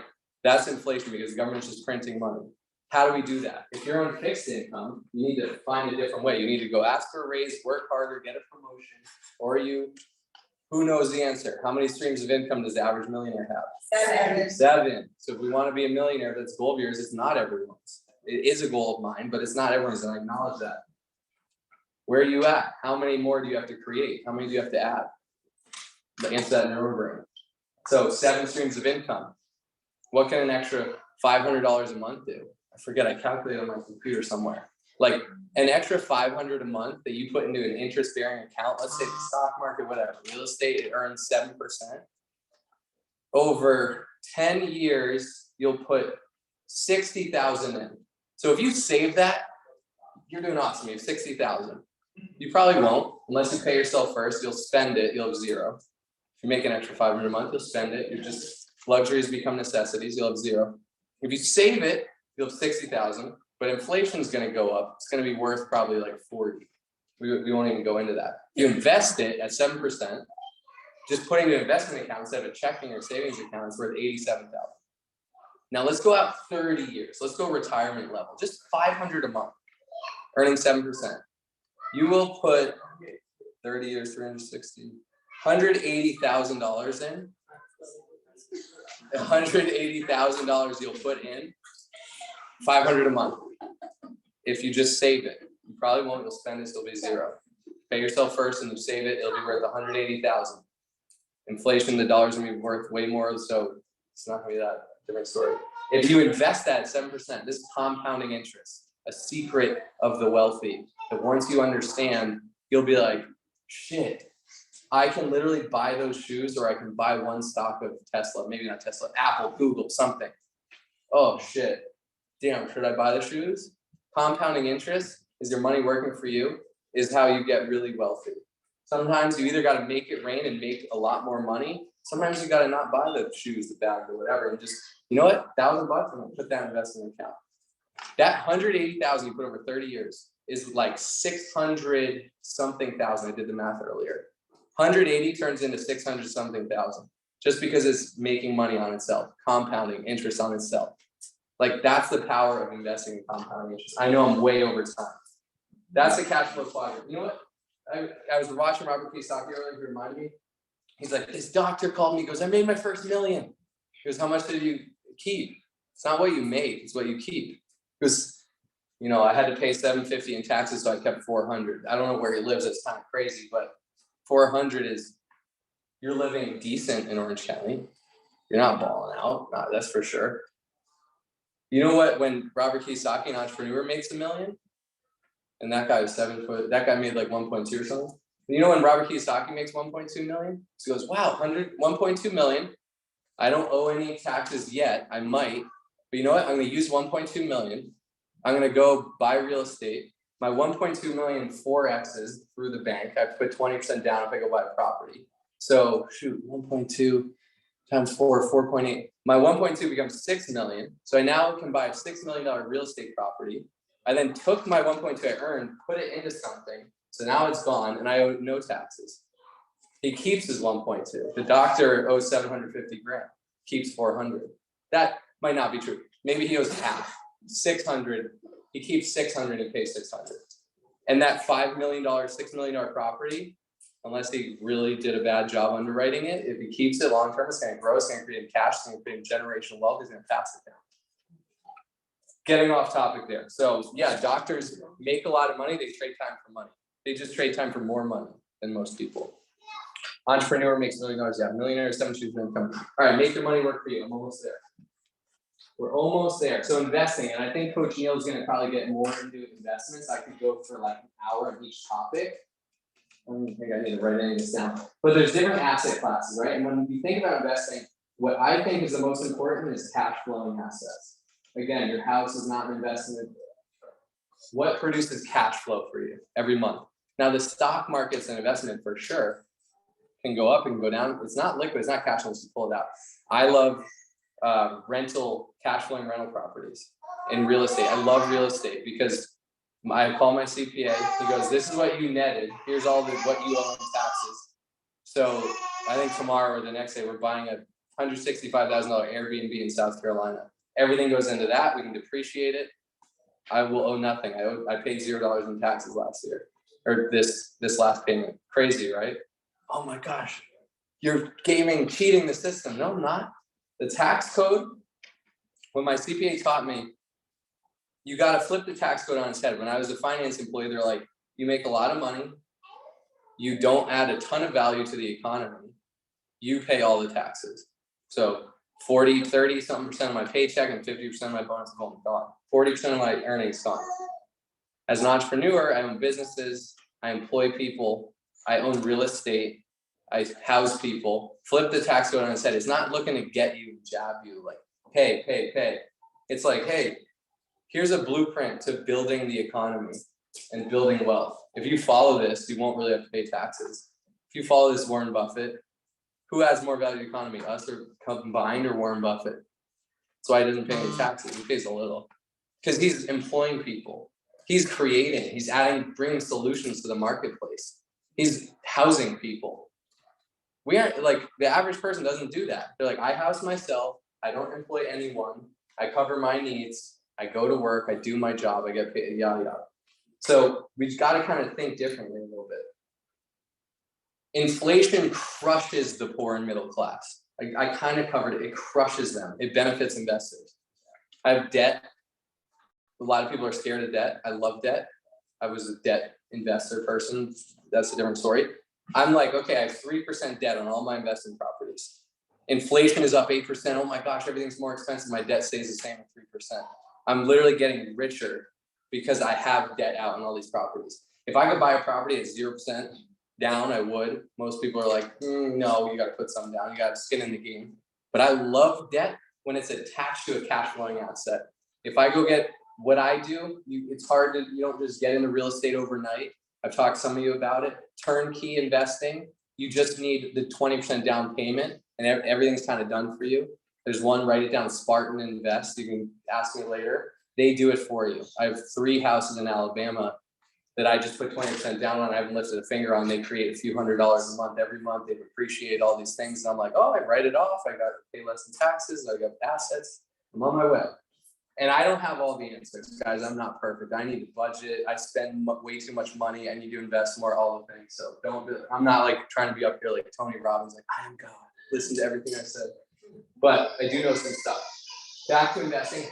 that's inflation because the government's just printing money. How do we do that? If you're on fixed income, you need to find a different way. You need to go ask for a raise, work harder, get a promotion, or who knows the answer? How many streams of income does the average millionaire have? 7. So if we want to be a millionaire, that's a goal of yours. It's not everyone's. It is a goal of mine, but it's not everyone's, and I acknowledge that. Where are you at? How many more do you have to create? How many do you have to add? Answer that in your brain. So 7 streams of income. What can an extra $500 a month do? I forget, I calculated on my computer somewhere. Like an extra $500 a month that you put into an interest-bearing account, let's say the stock market, whatever, real estate, it earns 7%. Over 10 years, you'll put 60,000 in. So if you save that, you're doing awesome. You have 60,000. You probably won't, unless you pay yourself first. You'll spend it, you'll have 0. If you make an extra $500 a month, you'll spend it. You're just, luxuries become necessities, you'll have 0. If you save it, you'll have 60,000, but inflation is going to go up. It's going to be worth probably like 40. We won't even go into that. If you invest it at 7%, just putting an investment account instead of a checking or savings account is worth 87,000. Now let's go out 30 years. Let's go retirement level, just 500 a month, earning 7%. You will put 30 years, 360, $180,000 in. $180,000 you'll put in, 500 a month. if you just save it. You probably won't, you'll spend it, it'll be zero. Pay yourself first and you save it, it'll be worth 180,000. Inflation, the dollar's gonna be worth way more, so it's not gonna be that different story. If you invest that at 7%, this is compounding interest, a secret of the wealthy, that once you understand, you'll be like, shit, I can literally buy those shoes, or I can buy one stock of Tesla, maybe not Tesla, Apple, Google, something. Oh shit, damn, should I buy the shoes? Compounding interest is your money working for you, is how you get really wealthy. Sometimes you either gotta make it rain and make a lot more money. Sometimes you gotta not buy the shoes, the bag, or whatever, and just, you know what, $1,000, I'm gonna put that in investment account. That 180,000 you put over 30 years is like 600 something thousand. I did the math earlier. 180 turns into 600 something thousand, just because it's making money on itself, compounding interest on itself. Like that's the power of investing in compounding interest. I know I'm way over time. That's the cash flow quadrant. You know what? I was watching Robert Kiyosaki earlier, he reminded me. He's like, this doctor called me, he goes, I made my first million. He goes, how much did you keep? It's not what you made, it's what you keep. Because, you know, I had to pay $750 in taxes, so I kept $400. I don't know where he lives, it's kind of crazy, but $400 is, you're living decent in Orange County. You're not balling out, that's for sure. You know what, when Robert Kiyosaki, an entrepreneur, makes $1 million, and that guy was 7 foot, that guy made like 1.2 or something. And you know when Robert Kiyosaki makes 1.2 million? He goes, wow, 1.2 million. I don't owe any taxes yet, I might, but you know what? I'm gonna use 1.2 million. I'm gonna go buy real estate. My 1.2 million 4Xs through the bank. I put 20% down if I go buy a property. So shoot, 1.2 times 4, 4.8. My 1.2 becomes 6 million. So I now can buy a $6 million real estate property. I then took my 1.2 I earned, put it into something. So now it's gone and I owe no taxes. He keeps his 1.2. The doctor owes 750 grand, keeps 400. That might not be true. Maybe he owes half, 600. He keeps 600 and pays 600. And that $5 million, $6 million property, unless he really did a bad job underwriting it, if he keeps it long term, it's gonna grow, it's gonna create him cash, it's gonna create him generational wealth, he's gonna pass it down. Getting off topic there. So yeah, doctors make a lot of money, they trade time for money. They just trade time for more money than most people. Entrepreneur makes $1 million, yeah, millionaire, 7 choose income. All right, make your money work for you. I'm almost there. We're almost there. So investing, and I think Coach Neil is gonna probably get more into investments. I could go for like an hour on each topic. I don't think I need to write any of this down. But there's different asset classes, right? And when you think about investing, what I think is the most important is cash flowing assets. Again, your house is not an investment. What produces cash flow for you every month? Now the stock market's an investment for sure. Can go up and go down. It's not liquid, it's not cash flow, just pull it out. I love cash flowing rental properties in real estate. I love real estate because I call my CPA, he goes, this is what you netted, here's all what you owe in taxes. So I think tomorrow or the next day, we're buying a $165,000 Airbnb in South Carolina. Everything goes into that, we can depreciate it. I will owe nothing. I paid $0 in taxes last year, or this last payment. Crazy, right? Oh my gosh, you're cheating the system. No, I'm not. The tax code, when my CPA taught me, you got to flip the tax code on its head. When I was a finance employee, they're like, you make a lot of money, you don't add a ton of value to the economy, you pay all the taxes. So 40, 30 something % of my paycheck and 50% of my bonus is gone. 40% of my earnings gone. As an entrepreneur, I own businesses, I employ people, I own real estate, I house people. Flip the tax code on its head. It's not looking to get you, jab you, like, pay, pay, pay. It's like, hey, here's a blueprint to building the economy and building wealth. If you follow this, you won't really have to pay taxes. If you follow this Warren Buffett, who has more value to the economy, us or combined, or Warren Buffett? That's why he doesn't pay any taxes. He pays a little because he's employing people. He's creating, he's bringing solutions to the marketplace. He's housing people. We aren't, like, the average person doesn't do that. They're like, I house myself, I don't employ anyone, I cover my needs, I go to work, I do my job, I get paid, yada, yada. So we've got to kind of think differently a little bit. Inflation crushes the poor and middle class. I kind of covered it. It crushes them. It benefits investors. I have debt. A lot of people are scared of debt. I love debt. I was a debt investor person. That's a different story. I'm like, okay, I have 3% debt on all my investment properties. Inflation is up 8%. Oh my gosh, everything's more expensive. My debt stays the same at 3%. I'm literally getting richer because I have debt out on all these properties. If I could buy a property at 0% down, I would. Most people are like, no, you got to put some down. You got skin in the game. But I love debt when it's attached to a cash flowing asset. If I go get what I do, it's hard to, you don't just get into real estate overnight. I've talked to some of you about it. Turnkey investing, you just need the 20% down payment and everything's kind of done for you. There's one, write it down, Spartan Invest. You can ask me later. They do it for you. I have 3 houses in Alabama that I just put 20% down on. I haven't lifted a finger on. They create a few $100s a month every month. They appreciate all these things. And I'm like, oh, I write it off. I got to pay less in taxes. I got assets. I'm on my way. And I don't have all the answers, guys. I'm not perfect. I need to budget. I spend way too much money. I need to invest more, all the things. So I'm not like trying to be up here like Tony Robbins, like I am God. Listen to everything I said. But I do know some stuff. Back to investing,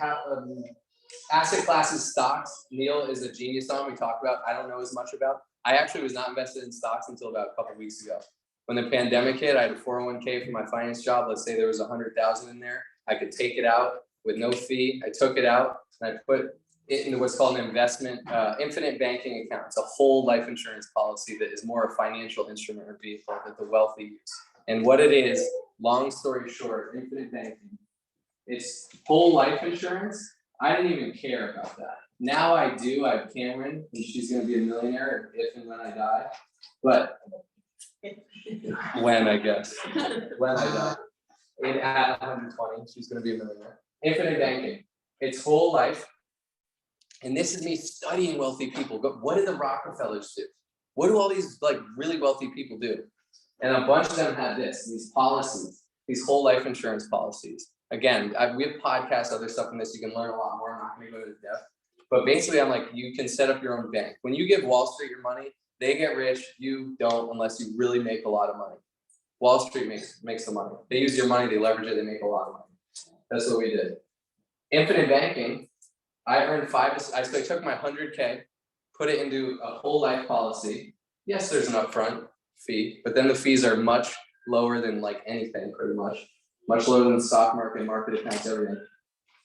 asset classes, stocks. Neil is a genius on. We talked about. I don't know as much about. I actually was not invested in stocks until about a couple of weeks ago. When the pandemic hit, I had a 401k for my finance job. Let's say there was 100,000 in there. I could take it out with no fee. I took it out and I put it into what's called an investment, infinite banking account. It's a whole life insurance policy that is more a financial instrument or vehicle that the wealthy use. And what it is, long story short, infinite banking, it's whole life insurance. I didn't even care about that. Now I do. I have Cameron, and she's going to be a millionaire if and when I die. But when, I guess, when I die, at 120, she's going to be a millionaire. Infinite banking, it's whole life. And this is me studying wealthy people. What do the Rockefellers do? What do all these like really wealthy people do? And a bunch of them have these policies, these whole life insurance policies. Again, we have podcasts, other stuff in this. You can learn a lot more. I'm not going to go to depth. But basically, I'm like, you can set up your own bank. When you give Wall Street your money, they get rich. You don't unless you really make a lot of money. Wall Street makes the money. They use your money, they leverage it, they make a lot of money. That's what we did. Infinite banking, I earned so I took my 100K, put it into a whole life policy. Yes, there's an upfront fee, but then the fees are much lower than like anything, pretty much lower than the stock market accounts, everything.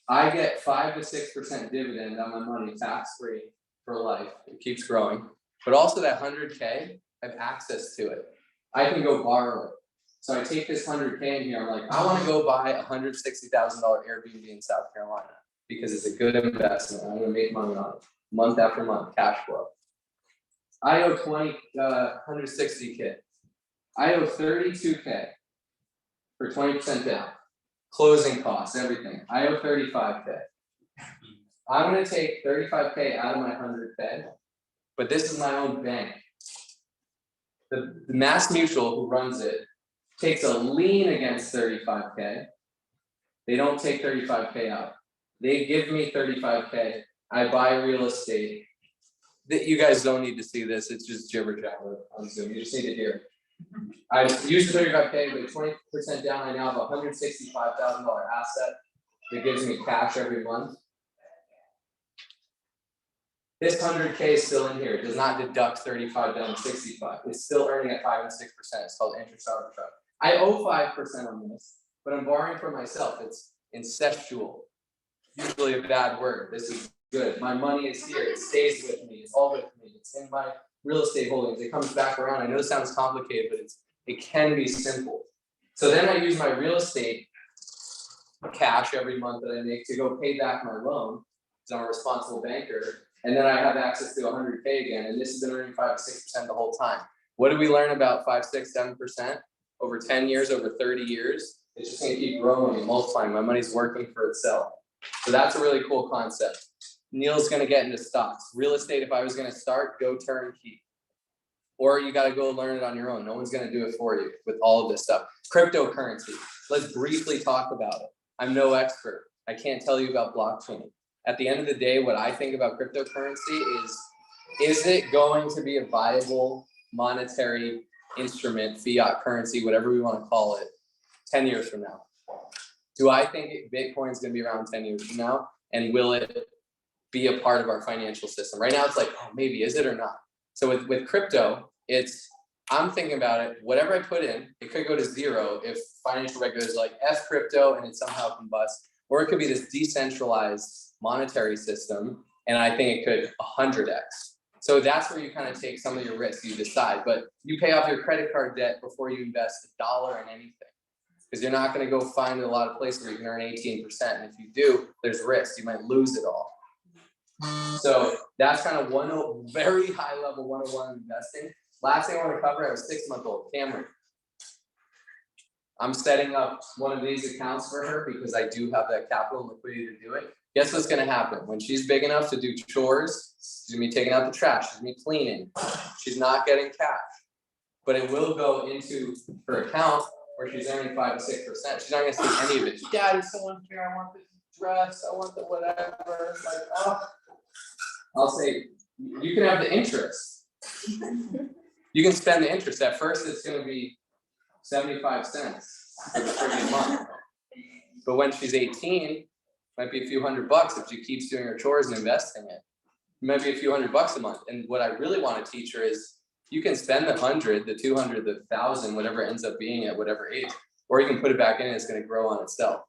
I get 5 to 6% dividend on my money, tax-free for life. It keeps growing, but also that 100K, I have access to it. I can go borrow it. So I take this 100K in here. I'm like, I want to go buy a $160,000 Airbnb in South Carolina because it's a good investment. I'm going to make money on it month after month, cash flow. I owe 160K. I owe 32K for 20% down. Closing costs, everything. I owe 35K. I'm going to take 35K out of my 100K, but this is my own bank. The Mass Mutual, who runs it, takes a lien against 35K. They don't take 35K out. They give me 35K. I buy real estate. You guys don't need to see this. It's just jibber jabber on Zoom. You just need to hear it. I used 35K, but 20% down. I now have a $165,000 asset that gives me cash every month. This 100K is still in here. It does not deduct 35 down to 65. It's still earning at 5 and 6%. It's called interest arbitrage. I owe 5% on this, but I'm borrowing from myself. It's incestual. Usually a bad word. This is good. My money is here. It stays with me. It's all with me. It's in my real estate holdings. It comes back around. I know it sounds complicated, but it can be simple. So then I use my real estate cash every month that I make to go pay back my loan because I'm a responsible banker. And then I have access to 100K again. And this has been earning 5 to 6% the whole time. What did we learn about 5, 6, 7% over 10 years, over 30 years? It's just gonna keep growing and multiplying. My money's working for itself. So that's a really cool concept. Neil's gonna get into stocks. Real estate, if I was gonna start, go turnkey. Or you gotta go learn it on your own. No one's gonna do it for you with all of this stuff. Cryptocurrency, let's briefly talk about it. I'm no expert. I can't tell you about blockchain. At the end of the day, what I think about cryptocurrency is it going to be a viable monetary instrument, fiat currency, whatever we want to call it, 10 years from now? Do I think Bitcoin is going to be around 10 years from now? And will it be a part of our financial system. Right now it's like, oh, maybe is it or not? So with crypto, I'm thinking about it, whatever I put in, it could go to zero if financial regulators are like F crypto and it somehow combusts, or it could be this decentralized monetary system, and I think it could 100x. So that's where you kind of take some of your risks, you decide, but you pay off your credit card debt before you invest $1 in anything. Because you're not going to go find a lot of places where you can earn 18%. And if you do, there's risk. You might lose it all. So that's kind of one very high level 101 investing. Last thing I want to cover, I have a 6-month-old, Cameron. I'm setting up one of these accounts for her because I do have that capital and liquidity to do it. Guess what's going to happen? When she's big enough to do chores, she's going to be taking out the trash, she's going to be cleaning. She's not getting cash. But it will go into her account where she's earning 5 to 6%. She's not going to see any of it. Dad, it's so unfair. I want the dress. I want the whatever. Like, oh. I'll say, you can have the interest. You can spend the interest. At first, it's going to be 75 cents for the freaking month. But when she's 18, it might be a few $100 if she keeps doing her chores and investing it. It might be a few $100 a month. And what I really want to teach her is you can spend the 100, the 200, the 1,000, whatever it ends up being at whatever age, or you can put it back in and it's going to grow on itself.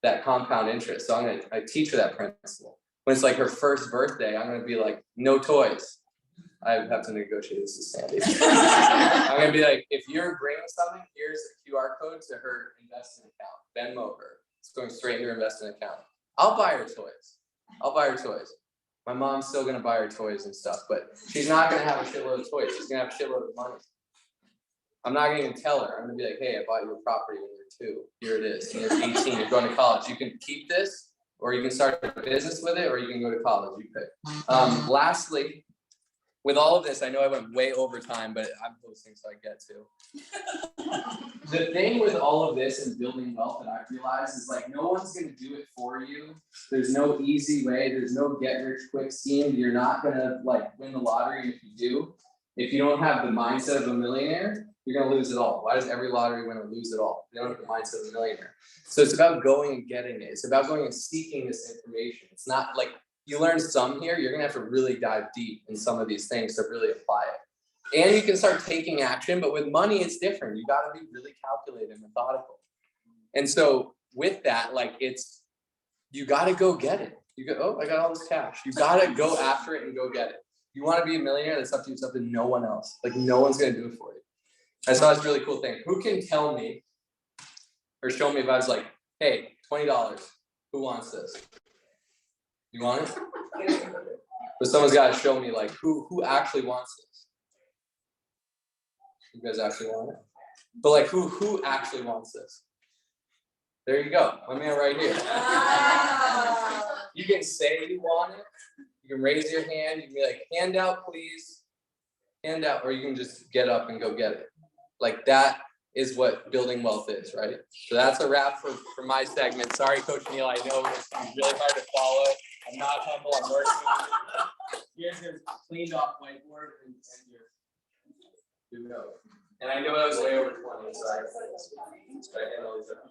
That compound interest. So I teach her that principle. When it's like her first birthday, I'm going to be like, no toys. I have to negotiate this with Sandy. I'm going to be like, if you're bringing something, here's a QR code to her investment account. Venmo her. It's going straight into her investment account. I'll buy her toys. My mom's still going to buy her toys and stuff, but she's not going to have a shitload of toys. She's going to have a shitload of money. I'm not going to even tell her. I'm going to be like, hey, I bought you a property when you're 2. Here it is. When you're 18, you're going to college. You can keep this, or you can start a business with it, or you can go to college. You pick. Lastly, with all of this, I know I went way over time, but I'm hosting, so I get to. The thing with all of this and building wealth that I realize is like no one's going to do it for you. There's no easy way. There's no get rich quick scheme. You're not going to like win the lottery. If you do, if you don't have the mindset of a millionaire, you're going to lose it all. Why does every lottery winner lose it all? They don't have the mindset of a millionaire. So it's about going and getting it. It's about going and seeking this information. It's not like you learn some here. You're going to have to really dive deep in some of these things to really apply it. And you can start taking action, but with money, it's different. You got to be really calculated and methodical. And so with that, like you got to go get it. You go, oh, I got all this cash. You got to go after it and go get it. You want to be a millionaire, that's up to you, it's up to no one else. Like no one's going to do it for you. I saw this really cool thing. Who can tell me or show me if I was like, hey, $20, who wants this? You want it? But someone's got to show me like who actually wants this. You guys actually want it? But like who actually wants this? There you go. My man right here. You can say you want it. You can raise your hand. You can be like, hand out, please. Hand out, or you can just get up and go get it. Like that is what building wealth is, right? So that's a wrap for my segment. Sorry, Coach Neil. I know it's really hard to follow. I'm not humble. I'm working. Here's your cleaned off whiteboard and your note. And I know that was way over 20, so I handle these up.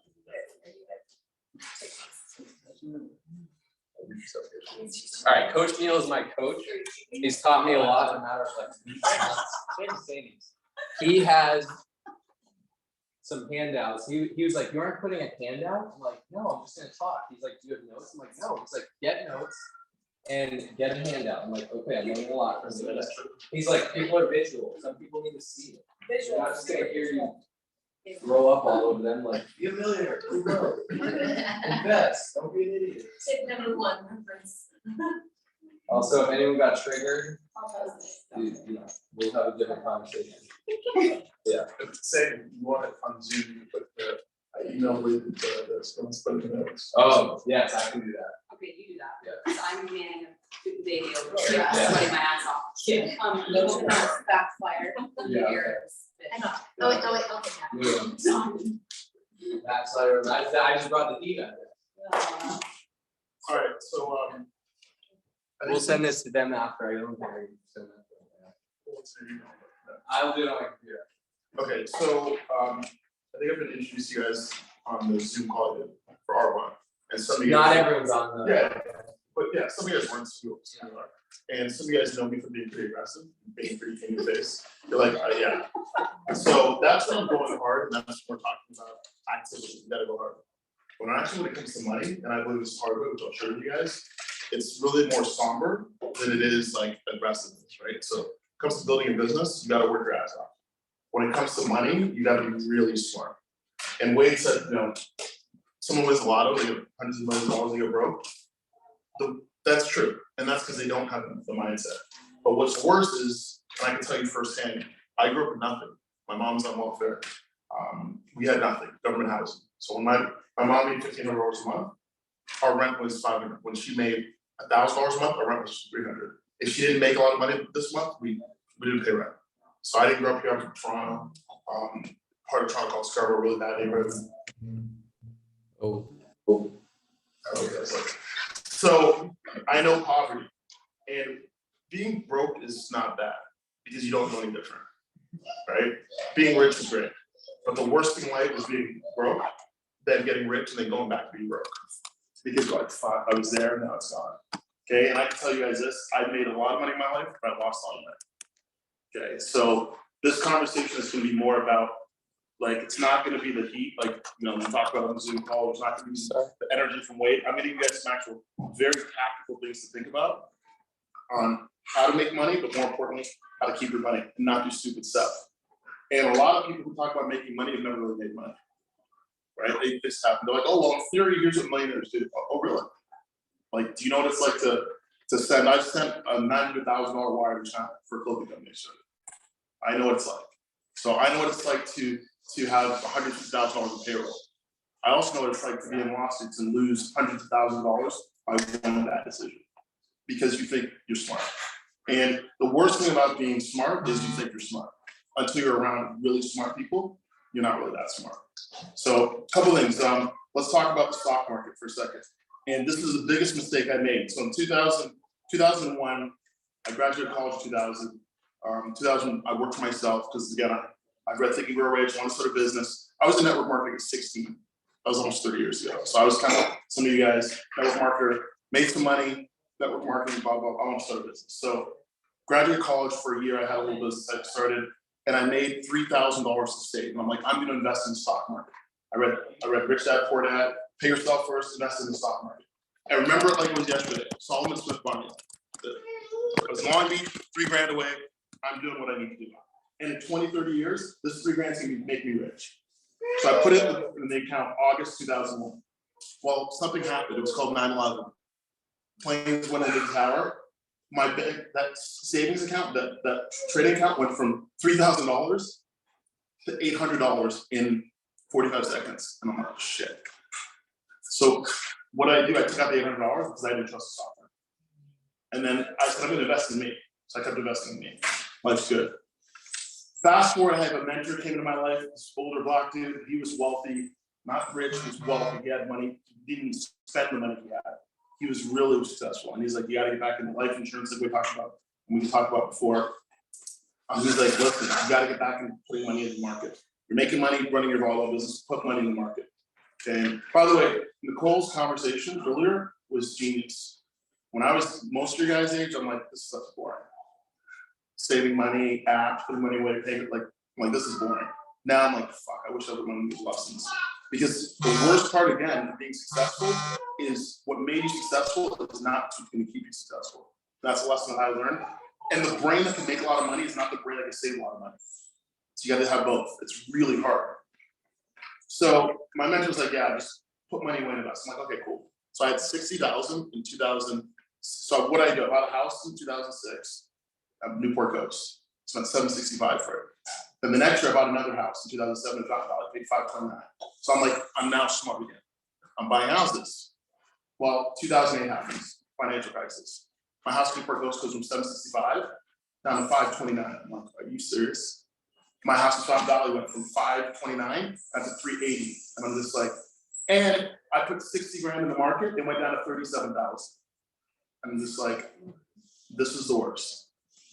All right, Coach Neil is my coach. He's taught me a lot in a matter of like he has some handouts. He was like, you aren't putting a handout? I'm like, no, I'm just gonna talk. He's like, do you have notes? I'm like, no. He's like, get notes and get a handout. I'm like, okay, I'm learning a lot from this. He's like, people are visual. Some people need to see it. I'm not just gonna hear you grow up all over them like, be a millionaire, invest, don't be an idiot. Tip number 1, reference. Also, if anyone got triggered, we'll have a different conversation. Yeah. Say you want it on Zoom, you put the email with the someone's putting the notes. Oh, yes, I can do that. Okay, you do that. Yeah. So I'm manning a baby over Yeah. here, sweating my ass off. Yeah. No backfire. I know. Oh, wait, I'll take that. Yeah. That's I just brought the heat out there. All right, so We'll send this to them after. I don't think I can send that to them. what's your email? I'll do it on my computer. Okay, so I think I've been introduced you guys on the Zoom call for R1, and some of you Not guys, everyone's on the. yeah, but yeah, some of you guys weren't school, some of you are. And some of you guys know me for being pretty aggressive, being pretty in your face. You're like, yeah. So that's when I'm going hard, and that's when we're talking about activities, you gotta go hard. When it comes to money, and I believe this is hard way, which I'll show you guys, it's really more somber than it is like aggressiveness, right? So when it comes to building a business, you gotta work your ass off. When it comes to money, you gotta be really smart. And Wade said, someone wins the lotto, they get hundreds of millions of dollars, they get broke. That's true, and that's because they don't have the mindset. But what's worse is, and I can tell you firsthand, I grew up with nothing. My mom was on welfare. We had nothing, government housing. So when my mom made $1,500 a month, our rent was $500. When she made $1,000 a month, our rent was $300. If she didn't make a lot of money this month, we didn't pay rent. So I didn't grow up here. I'm from Toronto, part of Toronto called Scarborough, really bad neighborhood. So I know poverty, and being broke is not bad because you don't know any different, right? Being rich is great, but the worst thing in life is being broke, then getting rich and then going back to being broke. Because like, fuck, I was there, now it's gone. Okay, and I can tell you guys this: I've made a lot of money in my life, but I lost a lot of money. Okay, so this conversation is going to be more about, like, it's not going to be the heat, like, we talk about on the Zoom call. It's not going to be the energy from Wade. I'm going to give you guys some actual very tactical things to think about on how to make money, but more importantly, how to keep your money and not do stupid stuff. And a lot of people who talk about making money have never really made money, right? They just happen. They're like, oh, well, in theory, here's what millionaires do. Oh, really? Like, do you know what it's like to send? I sent a $900,000 wire to China for a clothing company. So I know what it's like. So I know what it's like to have $150,000 in payroll. I also know what it's like to be in lawsuits and lose hundreds of thousands of dollars by one bad decision because you think you're smart. And the worst thing about being smart is you think you're smart. Until you're around really smart people, you're not really that smart. So a couple things. Let's talk about the stock market for a second. And this is the biggest mistake I made. So in 2001, I graduated college in 2000. 2000, I worked for myself because, again, I've read Think and Grow Rich, want to start a business. I was in network marketing at 16. That was almost 30 years ago. So I was kind of, some of you guys, network marketer, made some money, network marketing, blah, blah, blah. I want to start a business. So graduated college for a year. I had a little business I started, and I made $3,000 to save. And I'm like, I'm going to invest in the stock market. I read Rich Dad, Poor Dad, pay yourself first, invest in the stock market. I remember it like it was yesterday. Solomon Smith Barney. I was in Long Beach, $3 grand away. I'm doing what I need to do. And in 20, 30 years, this $3 grand is going to make me rich. So I put it in the account August 2001. Well, something happened. It was called 9/11. Planes went into the tower. My bank, that savings account, that trading account went from $3,000 to $800 in 45 seconds. And I'm like, shit. So what I do, I took out the $800 because I didn't trust the stock market. And then I said, I'm going to invest in me. So I kept investing in me. Life's good. Fast forward, I have a mentor came into my life, this older black dude. He was wealthy, not rich, he was wealthy. He had money. He didn't spend the money he had. He was really successful. And he's like, you got to get back into life insurance like we talked about, and we talked about before. He's like, listen, you got to get back and putting money in the market. You're making money running your volleyball business, put money in the market. And by the way, Nycole's conversation earlier was genius. When I was most of your guys' age, I'm like, this stuff's boring. Saving money, apps, putting money away, paying it, like this is boring. Now I'm like, fuck, I wish I would learn these lessons. Because the worst part, again, of being successful is what made you successful is not going to keep you successful. That's a lesson that I learned. And the brain that can make a lot of money is not the brain that can save a lot of money. So you got to have both. It's really hard. So my mentor was like, yeah, just put money away in invest. I'm like, okay, cool. So I had 60,000 in 2000. So what I do, I bought a house in 2006. Newport Coast, spent $765 for it. Then the next year I bought another house in 2007, I paid $529. So I'm like, I'm now smart again. I'm buying houses. Well, 2008 happens, financial crisis. My house in Newport Coast goes from $765 down to $529. I'm like, are you serious? My house in Fountain Valley went from $529 down to $380. And I'm just like, and I put 60 grand in the market, it went down to 37,000. I'm just like, this is the worst.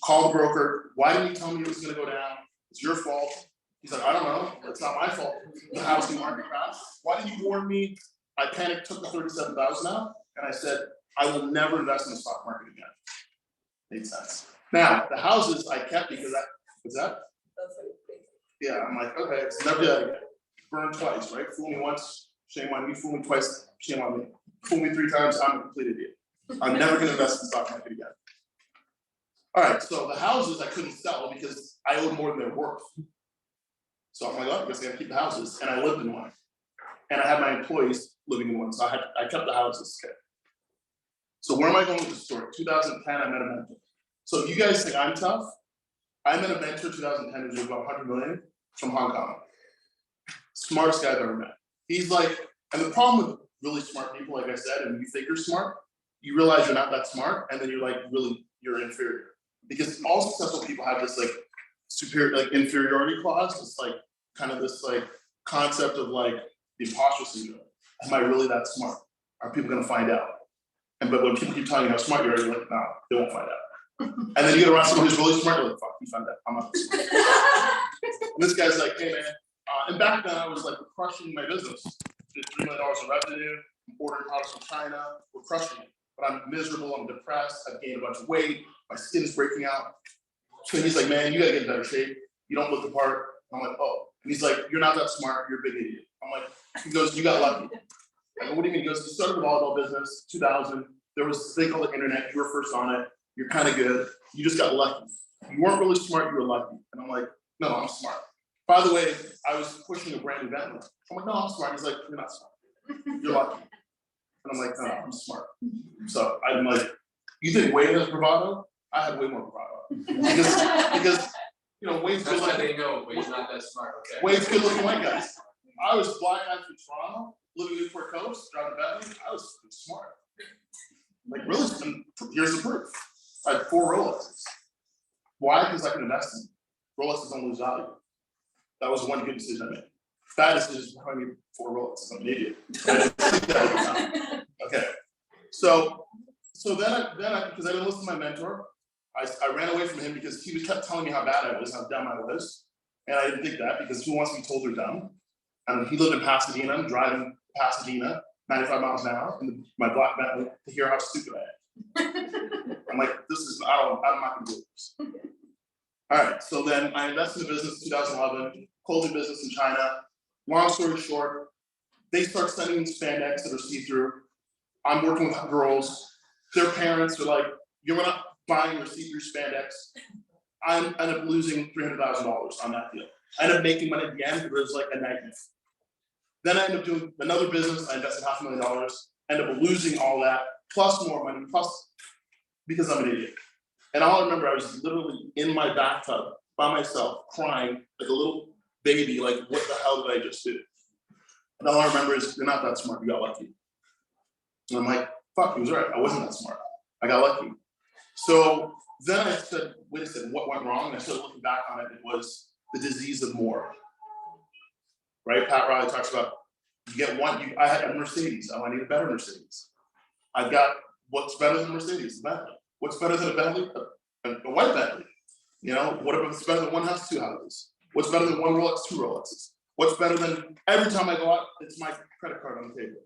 Call the broker. Why didn't you tell me it was going to go down? It's your fault. He's like, I don't know. It's not my fault. The housing market crashed. Why didn't you warn me? I panicked, took the 37,000 out, and I said, I will never invest in the stock market again. Made sense. Now, the houses I kept because what's that? Yeah, I'm like, okay, it's never do that again. Burn twice, right? Fool me once, shame on me. Fool me twice, shame on me. Fool me 3 times, I'm a complete idiot. I'm never gonna invest in the stock market again. All right, so the houses I couldn't sell because I owed more than they're worth. So I'm like, oh, I guess I gotta keep the houses, and I lived in one. And I had my employees living in one, so I kept the houses. Okay. So where am I going with the story? 2010, I met a mentor. So if you guys think I'm tough, I met a mentor in 2010 who was about 100 million from Hong Kong. Smartest guy I've ever met. He's like, and the problem with really smart people, like I said, and you think you're smart, you realize you're not that smart, and then you're like, really, you're inferior. Because all successful people have this like superior, like inferiority clause. It's like kind of this like concept of like the imposter syndrome. Am I really that smart? Are people gonna find out? But when people keep telling you how smart you are, you're like, no, they won't find out. And then you get around someone who's really smart, you're like, fuck, you found out. I'm not smart. And this guy's like, hey man, and back then I was like crushing my business. Did $3 million in revenue, ordering products from China, we're crushing it. But I'm miserable, I'm depressed, I've gained a bunch of weight, my skin is breaking out. So he's like, man, you gotta get in better shape. You don't look the part. I'm like, oh. And he's like, you're not that smart, you're a big idiot. I'm like, he goes, you got lucky. I go, what do you mean? He goes, you started the volleyball business, 2000. There was this thing called the internet, you were first on it. You're kind of good. You just got lucky. You weren't really smart, you were lucky. And I'm like, no, I'm smart. By the way, I was pushing a brand new Bentley. I'm like, no, I'm smart. He's like, you're not smart. You're lucky. And I'm like, no, I'm smart. So I'm like, you think Wade has bravado? I have way more bravado. Because you know, Wade's good looking. They know Wade's not that smart, okay? Wade's good looking white guys. I was black guy from Toronto, living in Newport Coast, driving Bentley. I was smart. Like really, here's the proof. I had 4 Rolexes. Why? Because I can invest in them. Rolexes don't lose value. That was one good decision I made. Bad decision is behind me 4 Rolexes. I'm an idiot. Okay. So then because I didn't listen to my mentor, I ran away from him because he kept telling me how bad I was, how dumb I was. And I didn't think that because who wants to be told they're dumb? And he lived in Pasadena. I'm driving Pasadena, 95 miles an hour in my black Bentley to hear how stupid I am. I'm like, I'm not gonna do this. All right, so then I invested in the business in 2011, clothing business in China. Long story short, they start sending me spandex that are see-through. I'm working with girls. Their parents are like, you're not buying your see-through spandex. I end up losing $300,000 on that deal. I end up making money at the end, but it was like a nightmare. Then I end up doing another business. I invested $500,000, end up losing all that, plus more money, plus because I'm an idiot. And all I remember, I was literally in my bathtub by myself, crying like a little baby, like, what the hell did I just do? And all I remember is, you're not that smart, you got lucky. And I'm like, fuck, he was right, I wasn't that smart. I got lucky. So then I said, wait a second, what went wrong? And I started looking back on it, it was the disease of more. Right? Pat Riley talks about, you get one, I had a Mercedes, I need a better Mercedes. I've got, what's better than Mercedes? The Bentley. What's better than a Bentley? A white Bentley. You know, what's better than one house, 2 houses? What's better than one Rolex, 2 Rolexes? What's better than, every time I go out, it's my credit card on the table.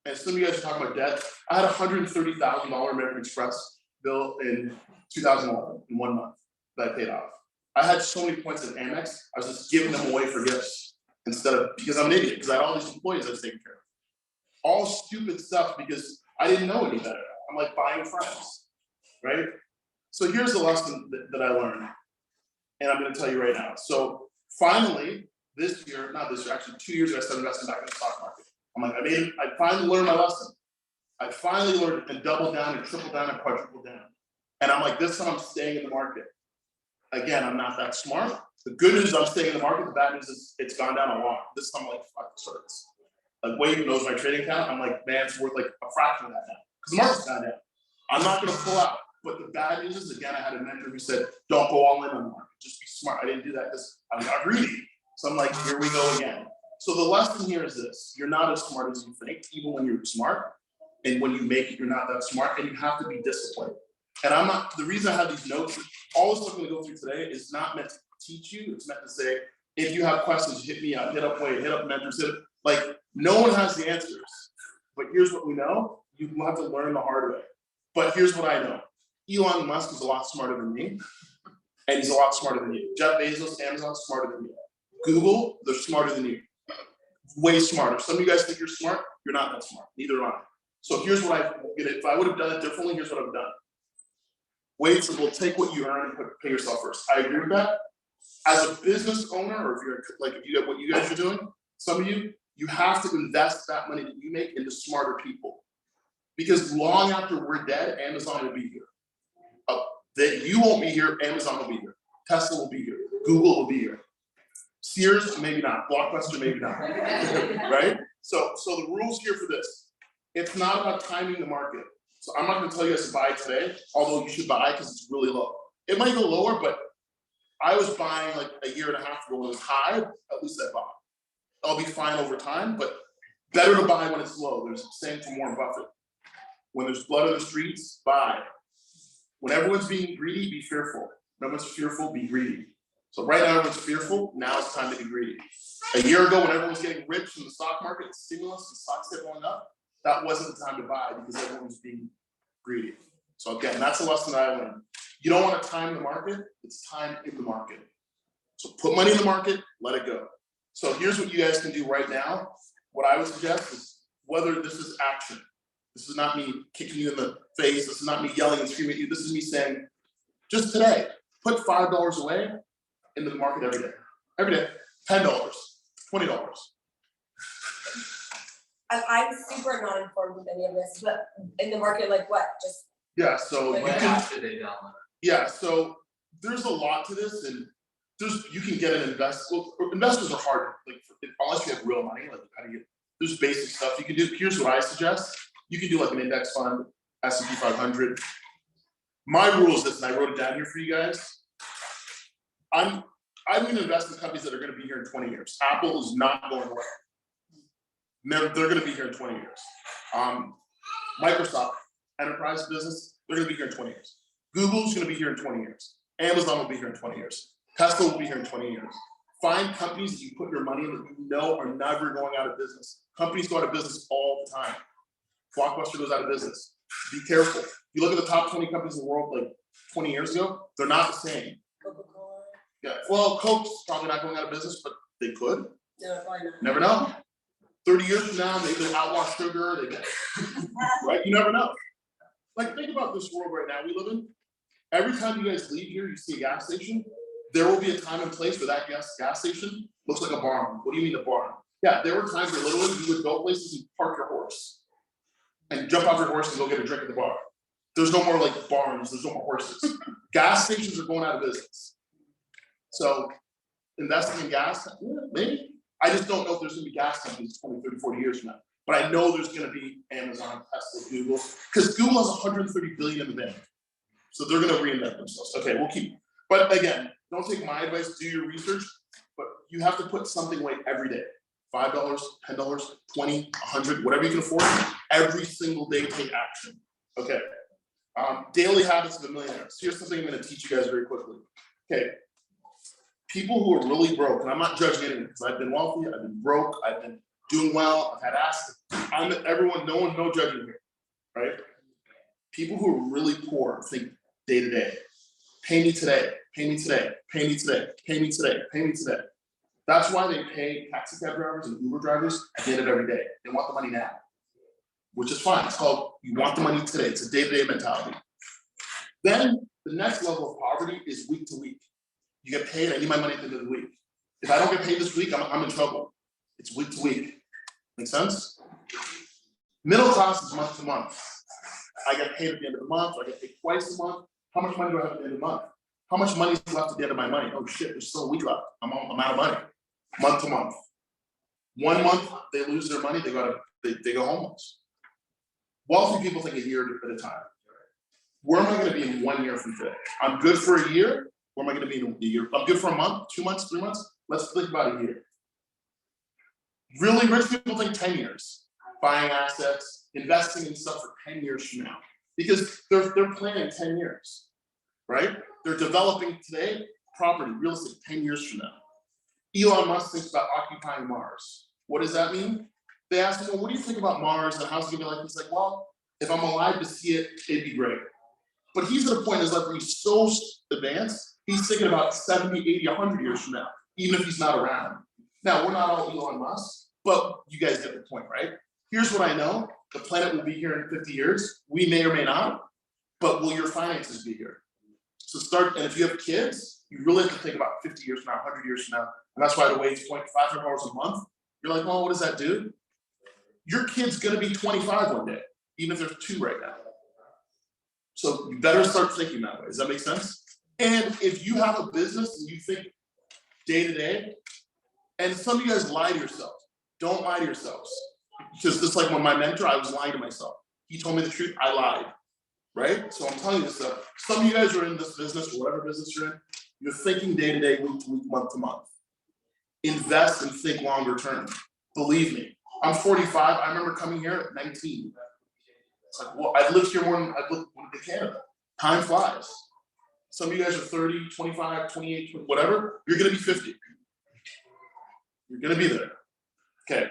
And some of you guys are talking about debt. I had a $130,000 American Express bill in 2011, in 1 month, that I paid off. I had so many points at Amex, I was just giving them away for gifts instead of, because I'm an idiot, because I had all these employees I was taking care of. All stupid stuff because I didn't know any better. I'm like buying friends, right? So here's the lesson that I learned, and I'm gonna tell you right now. So finally, this year, not this year, actually 2 years ago, I started investing back in the stock market. I'm like, I finally learned my lesson. I finally learned and doubled down and tripled down and quadrupled down. And I'm like, this time I'm staying in the market. Again, I'm not that smart. The good news is I'm staying in the market. The bad news is it's gone down a lot. This time I'm like, fuck, this hurts. Like Wade knows my trading account. I'm like, man, it's worth like a fraction of that now. Because the market's gone down. I'm not gonna pull out. But the bad news is, again, I had a mentor who said, don't go all in on the market. Just be smart. I didn't do that because I'm not greedy. So I'm like, here we go again. So the lesson here is this: you're not as smart as you think, even when you're smart. And when you make it, you're not that smart, and you have to be disciplined. And I'm not, the reason I have these notes, all this stuff I'm gonna go through today is not meant to teach you, it's meant to say, if you have questions, hit me up, hit up Wade, hit up mentors, like, no one has the answers. But here's what we know: You have to learn the hard way. But here's what I know. Elon Musk is a lot smarter than me, and he's a lot smarter than you. Jeff Bezos, Amazon's smarter than you. Google, they're smarter than you. Way smarter. Some of you guys think you're smart, you're not that smart. Neither am I. So here's what if I would have done it differently, here's what I've done. Wade said, well, take what you earn and pay yourself first. I agree with that. As a business owner, or if you're like, if you get what you guys are doing, some of you have to invest that money that you make into smarter people. Because long after we're dead, Amazon will be here. That you won't be here, Amazon will be here. Tesla will be here. Google will be here. Sears, maybe not. Blockbuster, maybe not. Right? So the rules here for this. It's not about timing the market. So I'm not going to tell you guys to buy today, although you should buy because it's really low. It might go lower, but I was buying like a year and a half ago when it was high. At least I bought. I'll be fine over time, but better to buy when it's low. There's a saying from Warren Buffett. When there's blood on the streets, buy. When everyone's being greedy, be fearful. When everyone's fearful, be greedy. So right now everyone's fearful, now it's time to be greedy. A year ago when everyone was getting rich in the stock market, stimulus, and stocks kept going up, that wasn't the time to buy because everyone was being greedy. So again, that's a lesson that I learned. You don't want to time the market, it's time in the market. So put money in the market, let it go. So here's what you guys can do right now. What I would suggest is whether this is action. This is not me kicking you in the face. This is not me yelling and screaming at you. This is me saying, just today, put $5 away into the market every day. Every day, $10, $20. I'm super not informed with any of this, but in the market, like what? Just Yeah, so Like you What can, app did they download? yeah, so there's a lot to this, and you can get an investors are hard, like unless you have real money, like how do you, there's basic stuff you can do. Here's what I suggest. You can do like an index fund, S&P 500. My rule is this, and I wrote it down here for you guys. I'm gonna invest in companies that are gonna be here in 20 years. Apple is not going away. They're gonna be here in 20 years. Microsoft, enterprise business, they're gonna be here in 20 years. Google's gonna be here in 20 years. Amazon will be here in 20 years. Tesla will be here in 20 years. Find companies that you put your money in that you know are never going out of business. Companies go out of business all the time. Blockbuster goes out of business. Be careful. You look at the top 20 companies in the world like 20 years ago, they're not the same. Coca-Cola. Yeah, well, Coke's probably not going out of business, but they could. No, probably not. Never know. 30 years from now, maybe they outlaw sugar, right? You never know. Like, think about this world right now we live in. Every time you guys leave here, you see a gas station, there will be a time and place where that gas station looks like a barn. What do you mean a barn? Yeah, there were times where literally you would go places and park your horse and jump off your horse and go get a drink at the bar. There's no more like barns, there's no more horses. Gas stations are going out of business. So investing in gas, yeah, maybe. I just don't know if there's gonna be gas companies 20, 30, 40 years from now. But I know there's gonna be Amazon, Tesla, Google, because Google has 130 billion in the bank. So they're gonna reinvent themselves. Okay, we'll keep. But again, don't take my advice, do your research, but you have to put something away every day. $5, $10, 20, 100, whatever you can afford, every single day take action. Okay. Daily habits of the millionaires. Here's something I'm gonna teach you guys very quickly. Okay. People who are really broke, and I'm not judging anyone because I've been wealthy, I've been broke, I've been doing well, I've had assets. No judging here, right? People who are really poor think day to day. Pay me today, pay me today, pay me today, pay me today, pay me today. That's why they pay taxi cab drivers and Uber drivers at the end of every day. They want the money now, which is fine. It's called, you want the money today. It's a day-to-day mentality. Then the next level of poverty is week to week. You get paid, I need my money at the end of the week. If I don't get paid this week, I'm in trouble. It's week to week. Make sense? Middle class is month to month. I get paid at the end of the month, or I get paid twice a month. How much money do I have at the end of the month? How much money is left at the end of my money? Oh shit, there's still a week left. I'm out of money. Month to month. 1 month, they lose their money, they go homeless. Wealthy people think a year at a time. Where am I gonna be in 1 year from today? I'm good for a year. Where am I gonna be in a year? I'm good for a month, 2 months, 3 months. Let's think about a year. Really rich people think 10 years. Buying assets, investing in stuff for 10 years from now. Because they're planning 10 years, right? They're developing today property, real estate 10 years from now. Elon Musk thinks about occupying Mars. What does that mean? They ask him, well, what do you think about Mars and how's it gonna be like? He's like, well, If I'm alive to see it, it'd be great. But he's at a point in his life where he's so advanced, he's thinking about 70, 80, 100 years from now, even if he's not around. Now, we're not all Elon Musk, but you guys get the point, right? Here's what I know. The planet will be here in 50 years. We may or may not, but will your finances be here? So start, and if you have kids, you really have to think about 50 years from now, 100 years from now. And that's why the Wade's point, $500 a month. You're like, well, what does that do? Your kid's gonna be 25 one day, even if there's 2 right now. So you better start thinking that way. Does that make sense? And if you have a business and you think day to day, and some of you guys lie to yourselves. Don't lie to yourselves. Because just like when my mentor, I was lying to myself. He told me the truth, I lied, right? So I'm telling you this stuff. Some of you guys are in this business, or whatever business you're in, you're thinking day to day, week to week, month to month. Invest and think longer term. Believe me, I'm 45, I remember coming here at 19. It's like, well, I've lived here more than I've lived in Canada. Time flies. Some of you guys are 30, 25, 28, whatever, you're gonna be 50. You're gonna be there. Okay.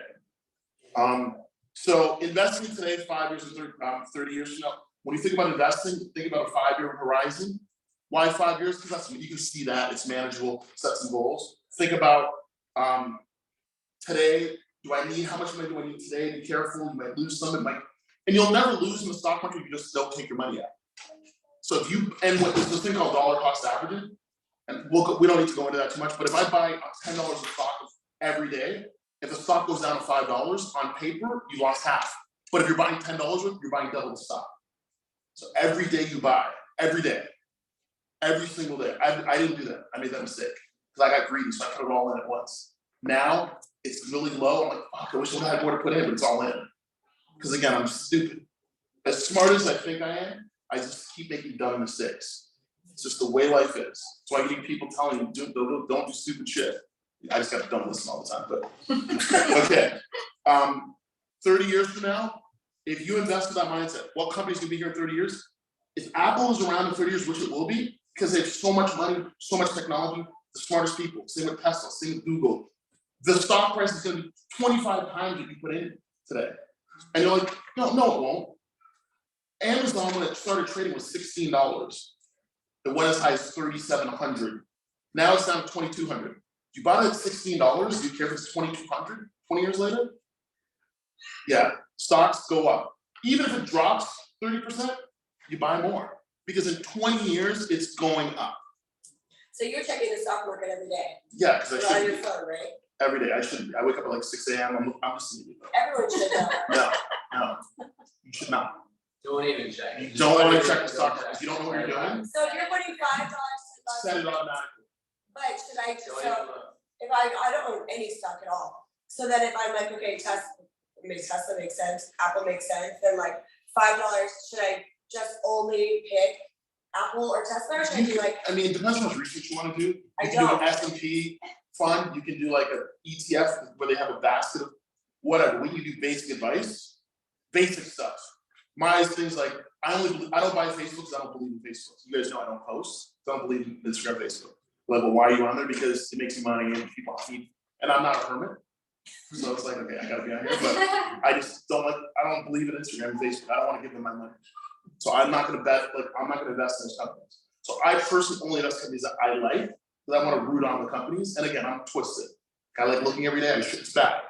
So investing today, 5 years and 30 years from now, when you think about investing, think about a 5-year horizon. Why 5 years? Because that's when you can see that it's manageable, set some goals. Think about today, how much money do I need today? Be careful, you might lose some, and you'll never lose in the stock market if you just don't take your money out. So if you, and what there's this thing called dollar cost averaging, and we don't need to go into that too much, but if I buy $10 of stock every day, if the stock goes down to $5, on paper, you lost half. But if you're buying $10 worth, you're buying double the stock. So every day you buy, every day, every single day. I didn't do that. I made that mistake because I got greedy, so I put it all in at once. Now it's really low. I'm like, fuck, I wish I had more to put in, but it's all in. Because again, I'm stupid. As smart as I think I am, I just keep making dumb mistakes. It's just the way life is. That's why I get people telling you, don't do stupid shit. I just got don't listen all the time, but okay. 30 years from now, if you invest with that mindset, what company's gonna be here in 30 years? If Apple is around in 30 years, which it will be, because they have so much money, so much technology, the smartest people, same with Tesla, same with Google. The stock price is gonna be 25 times what you put in today. And you're like, no, it won't. Amazon, when it started trading, was $16. It went as high as $3,700. Now it's down to $2,200. You bought it at $16, do you care if it's $2,200 20 years later? Yeah, stocks go up. Even if it drops 30%, you buy more. Because in 20 years, it's going up. So you're checking the stock market every day? Yeah, because I You're on should your be. phone, right? Every day, I should be. I wake up at like 6 a.m. I'm just sleeping. Everyone should know. No, you should not. Don't even check. You don't want to check the stock market. If you don't know what you're doing, So if you're putting $5 set it automatically. but should I, Don't so even look. if I don't own any stock at all, so then if I'm like, okay, Tesla makes sense, Apple makes sense, then like $5, should I just only pick Apple or Tesla, or should I do like, I mean, it depends how much research you want to do. I You can do don't. an S&P fund, you can do like a ETF where they have a basket of whatever. When you do basic advice, basic stuff. My things like, I don't buy Facebook because I don't believe in Facebook. You guys know I don't post. I don't believe in Instagram, Facebook. Like, well, why are you on there? Because it makes you money and people feed. And I'm not a hermit. So it's like, okay, I gotta be on here. But I just don't I don't believe in Instagram and Facebook. I don't want to give them my money. So I'm not gonna I'm not gonna invest in those companies. So I personally only invest in companies that I like, because I want to root on the companies. And again, I'm twisted. I like looking every day. It's bad.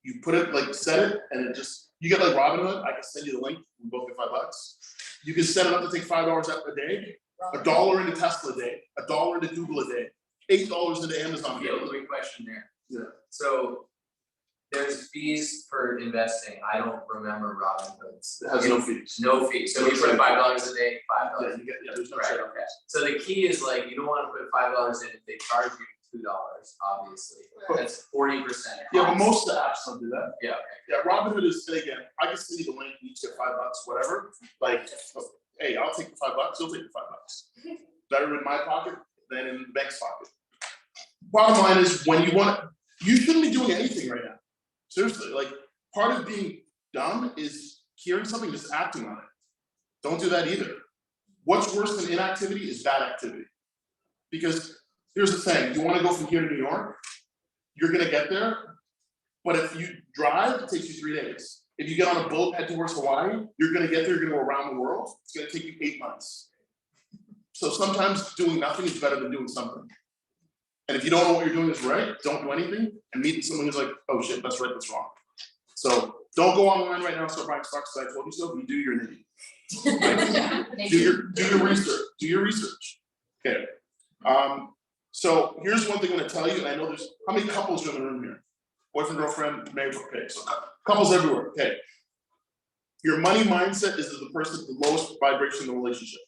You put it, set it, and it just, you get like Robinhood. I can send you the link. We both get $5. You can set it up to take $5 out a day, $1 into Tesla a day, $1 into Google a day, $8 into Amazon a day. Yeah, great question there. Yeah. So there's fees for investing. I don't remember Robinhood's. It has no fees. No fees. So you put $5 a day, $5. Yeah, there's no Right, trade. okay. So the key is like, you don't want to put $5 in if they charge you $2, obviously. That's 40%. Yeah, but most of the apps don't do that. Yeah, okay. Yeah, Robinhood is, again, I can send you the link, you each get $5, whatever. Like, hey, I'll take the $5, you'll take the $5. Better in my pocket than in the bank's pocket. Bottom line is, when you shouldn't be doing anything right now. Seriously, like, part of being dumb is hearing something, just acting on it. Don't do that either. What's worse than inactivity is bad activity. Because here's the thing, you want to go from here to New York, you're gonna get there, but if you drive, it takes you 3 days. If you get on a boat, head towards Hawaii, you're gonna get there, you're gonna go around the world, it's gonna take you 8 months. So sometimes doing nothing is better than doing something. And if you don't know what you're doing is right, don't do anything, and meet someone who's like, oh shit, that's right, that's wrong. So don't go online right now and start buying stocks, because I told you so. If you do, you're an idiot. Right? do your research. Do your research. Okay. So here's one thing I'm gonna tell you, and I know there's how many couples are in the room here? Boyfriend, girlfriend, married, okay. So couples everywhere. Okay. Your money mindset is the person with the lowest vibration in the relationship.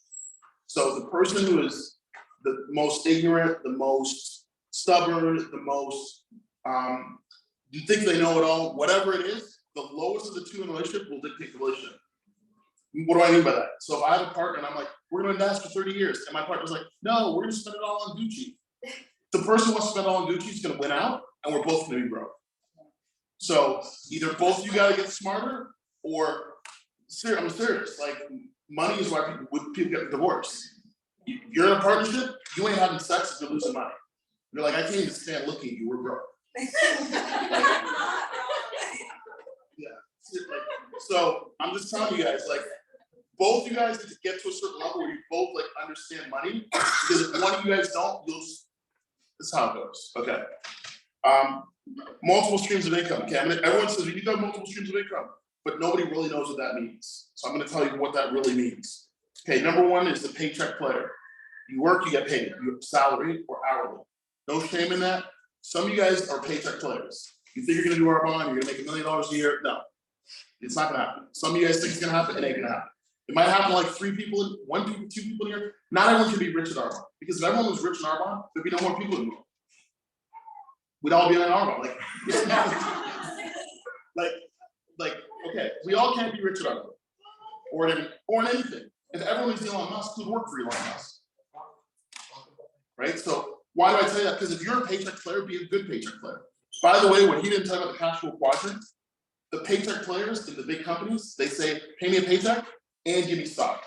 So the person who is the most ignorant, the most stubborn, the most you think they know it all, whatever it is, the lowest of the two in the relationship will dictate the relationship. What do I mean by that? So if I have a partner and I'm like, we're gonna invest for 30 years, and my partner's like, no, we're gonna spend it all on Gucci. The person who wants to spend it all on Gucci is gonna win out, and we're both gonna be broke. So either both of you gotta get smarter, or I'm serious, like money is why people get divorced. You're in a partnership, you ain't having sex if you're losing money. You're like, I can't even stand looking at you, we're broke. Like, so I'm just telling you guys, like, both you guys need to get to a certain level where you both like understand money, because if one of you guys don't, you'll just, this is how it goes. Okay. Multiple streams of income. Okay, everyone says you need to have multiple streams of income, but nobody really knows what that means. So I'm going to tell you what that really means. Okay, number one is the paycheck player. You work, you get paid. You have salary or hourly. No shame in that. Some of you guys are paycheck players. You think you're going to do Arbonne, you're going to make $1 million a year. No, it's not going to happen. Some of you guys think it's going to happen, it ain't going to happen. It might happen to like 3 people, 1 people, 2 people here. Not everyone can be rich at Arbonne, because if everyone was rich in Arbonne, there'd be no more people in the world. We'd all be in Arbonne. Like, okay, we all can't be rich at Arbonne, or in anything. If everyone is Elon Musk, who'd work for Elon Musk? Right? So why do I tell you that? Because if you're a paycheck player, be a good paycheck player. By the way, what he didn't tell you about the cash flow quadrant, the paycheck players in the big companies, they say, pay me a paycheck and give me stock.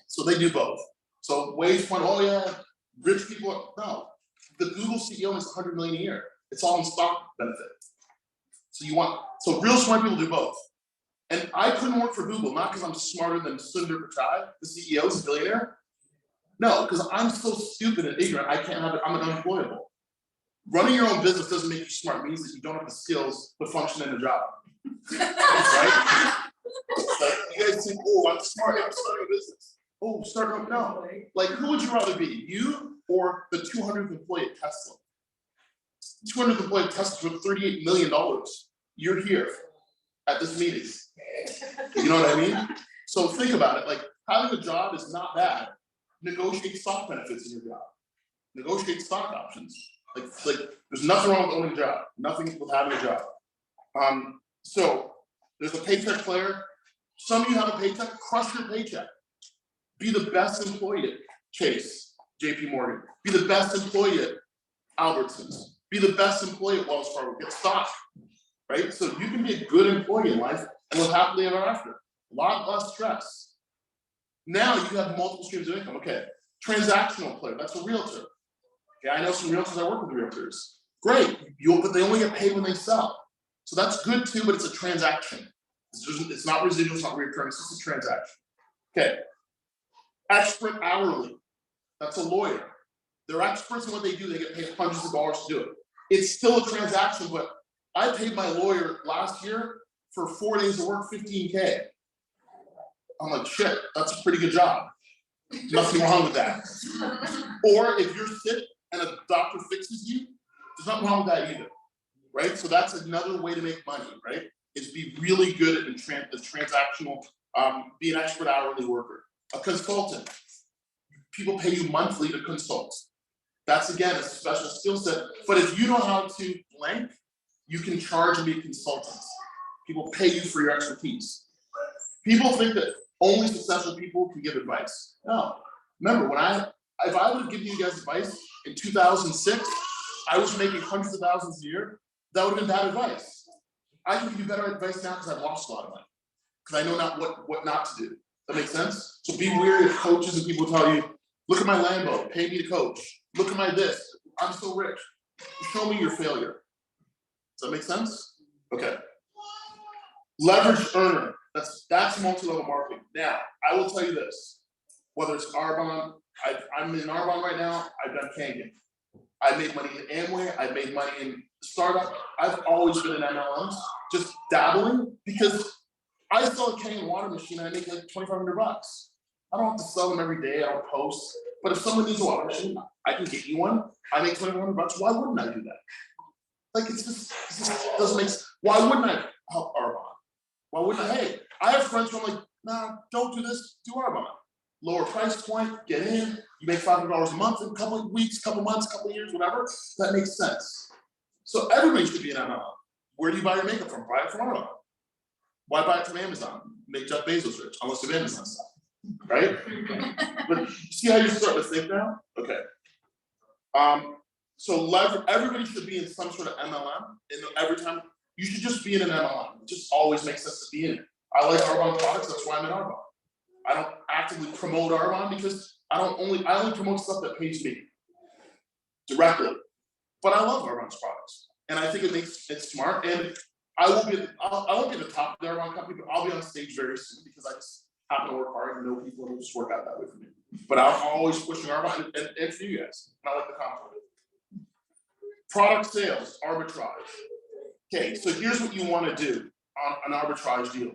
So they do both. So Wade's point, oh yeah, rich people, no. The Google CEO makes $100 million a year. It's all in stock benefit. So real smart people do both. And I couldn't work for Google, not because I'm smarter than Sundar Pichai, the CEO, is a billionaire. No, because I'm so stupid and ignorant, I can't have it, I'm unemployable. Running your own business doesn't make you smart, it means that you don't have the skills to function in a job. Right? Like, you guys think, oh, I'm smart, I'm starting a business. Oh, no. Like, who would you rather be, you or the 200th employee at Tesla? 200th employee at Tesla with $38 million. You're here at this meeting. You know what I mean? So think about it, like, having a job is not bad. Negotiate stock benefits in your job. Negotiate stock options. Like there's nothing wrong with owning a job. Nothing with having a job. So there's a paycheck player. Some of you have a paycheck. Crush your paycheck. Be the best employee at Chase, JP Morgan. Be the best employee at Albertsons. Be the best employee at Wells Fargo. Get stock, right? So you can be a good employee in life and live happily ever after. A lot less stress. Now you have multiple streams of income. Okay, transactional player, that's a realtor. Okay, I know some realtors, I work with realtors. Great, but they only get paid when they sell. So that's good too, but it's a transaction. It's not residual, it's not recurring, it's just a transaction. Okay, expert hourly, that's a lawyer. They're experts in what they do, they get paid hundreds of dollars to do it. It's still a transaction, but I paid my lawyer last year for 4 days of work, $15K. I'm like, shit, that's a pretty good job. Nothing wrong with that. Or if you're sick and a doctor fixes you, there's nothing wrong with that either, right? So that's another way to make money, right? Is be really good at the transactional, be an expert hourly worker. A consultant, people pay you monthly to consult. That's again, a special skill set, but if you know how to blank, you can charge and be a consultant. People pay you for your expertise. People think that only successful people can give advice. No. Remember, if I would have given you guys advice in 2006, I was making hundreds of thousands a year, that would have been bad advice. I can give you better advice now because I've lost a lot of money. Because I know what not to do. That makes sense? So be wary of coaches and people tell you, look at my Lambo, pay me to coach. Look at my this, I'm so rich. Show me your failure. Does that make sense? Okay. Leverage earner, that's multi-level marketing. Now, I will tell you this, whether it's Arbonne, I'm in Arbonne right now, I've done Kangen. I made money in Amway, I made money in startup. I've always been in MLMs, just dabbling, because I sell a Kangen water machine and I make like $2,500. I don't have to sell them every day, I don't post. But if someone needs a water machine, I can get you one. I make $2,500, why wouldn't I do that? Like it just doesn't make sense. Why wouldn't I help Arbonne? Why wouldn't I? Hey, I have friends who I'm like, nah, don't do this, do Arbonne. Lower price point, get in, you make $500 a month in a couple of weeks, couple months, couple of years, whatever. That makes sense. So everybody should be an MLM. Where do you buy your makeup from? Buy it from Arbonne. Why buy it from Amazon? Make Jeff Bezos rich, unless you have Amazon stuff, right? But see how you're starting to think now? Okay. So everybody should be in some sort of MLM, and every time you should just be in an MLM. It just always makes sense to be in it. I like Arbonne products, that's why I'm in Arbonne. I don't actively promote Arbonne because I only promote stuff that pays me directly. But I love Arbonne's products, and I think it's smart. And I won't be at the top of the Arbonne company, but I'll be on stage very soon because I just happen to work hard and know people and it'll just work out that way for me. But I'm always pushing Arbonne and for you guys. And I like the compliment. Product sales, arbitrage. Okay, so here's what you want to do on an arbitrage deal.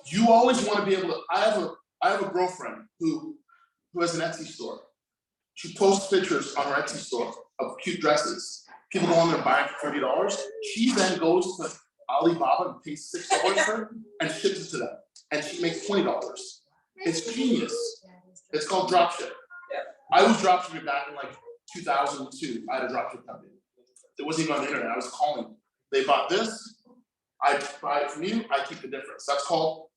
You always want to be able to. I have a girlfriend who has an Etsy store. She posts pictures on her Etsy store of cute dresses. People go on there and buy it for $30. She then goes to Alibaba and pays $6 for it and ships it to them. And she makes $20. It's genius. It's called dropship. I was dropshipping back in like 2002. I had a dropship company. It wasn't even on the internet. I was calling them. They bought this. I buy it from you. I keep the difference. That's called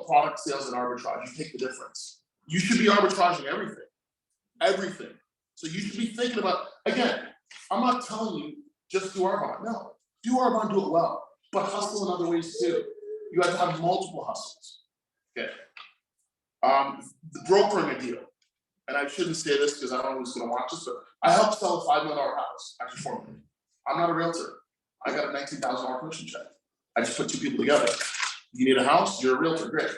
product sales and arbitrage. You take the difference. You should be arbitraging everything. Everything. So you should be thinking about, again, I'm not telling you just do Arbonne. No, do Arbonne, do it well, but hustle in other ways too. You have to have multiple hustles. Okay. The brokering a deal, and I shouldn't say this because I don't know who's going to watch this, but I helped sell a $5 million house, actually $4 million. I'm not a realtor. I got a $19,000 commission check. I just put two people together. You need a house, you're a realtor, great.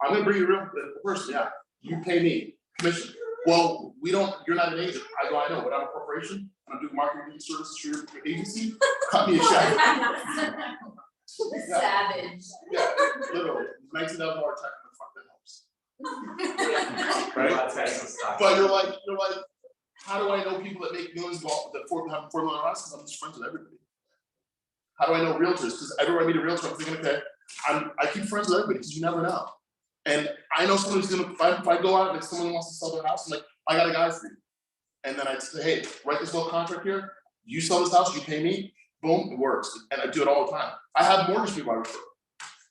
I'm going to bring you a real person, yeah. You pay me commission. Well, you're not an agent. I go, I know, but I'm a corporation. I'm doing marketing services for your agency. Cut me a check. Savage. Yeah, literally. $19,000 check, the fuck that helps. Right? But you're like, how do I know people that make millions that have $4 million? Because I'm just friends with everybody. How do I know realtors? Because everywhere I meet a realtor, I'm thinking, okay, I keep friends with everybody because you never know. And I know someone who's gonna, if I go out and if someone wants to sell their house, I'm like, I got a guy for you. And then I'd say, hey, write this little contract here. You sell this house, you pay me, boom, it works. And I do it all the time. I have mortgage people I refer.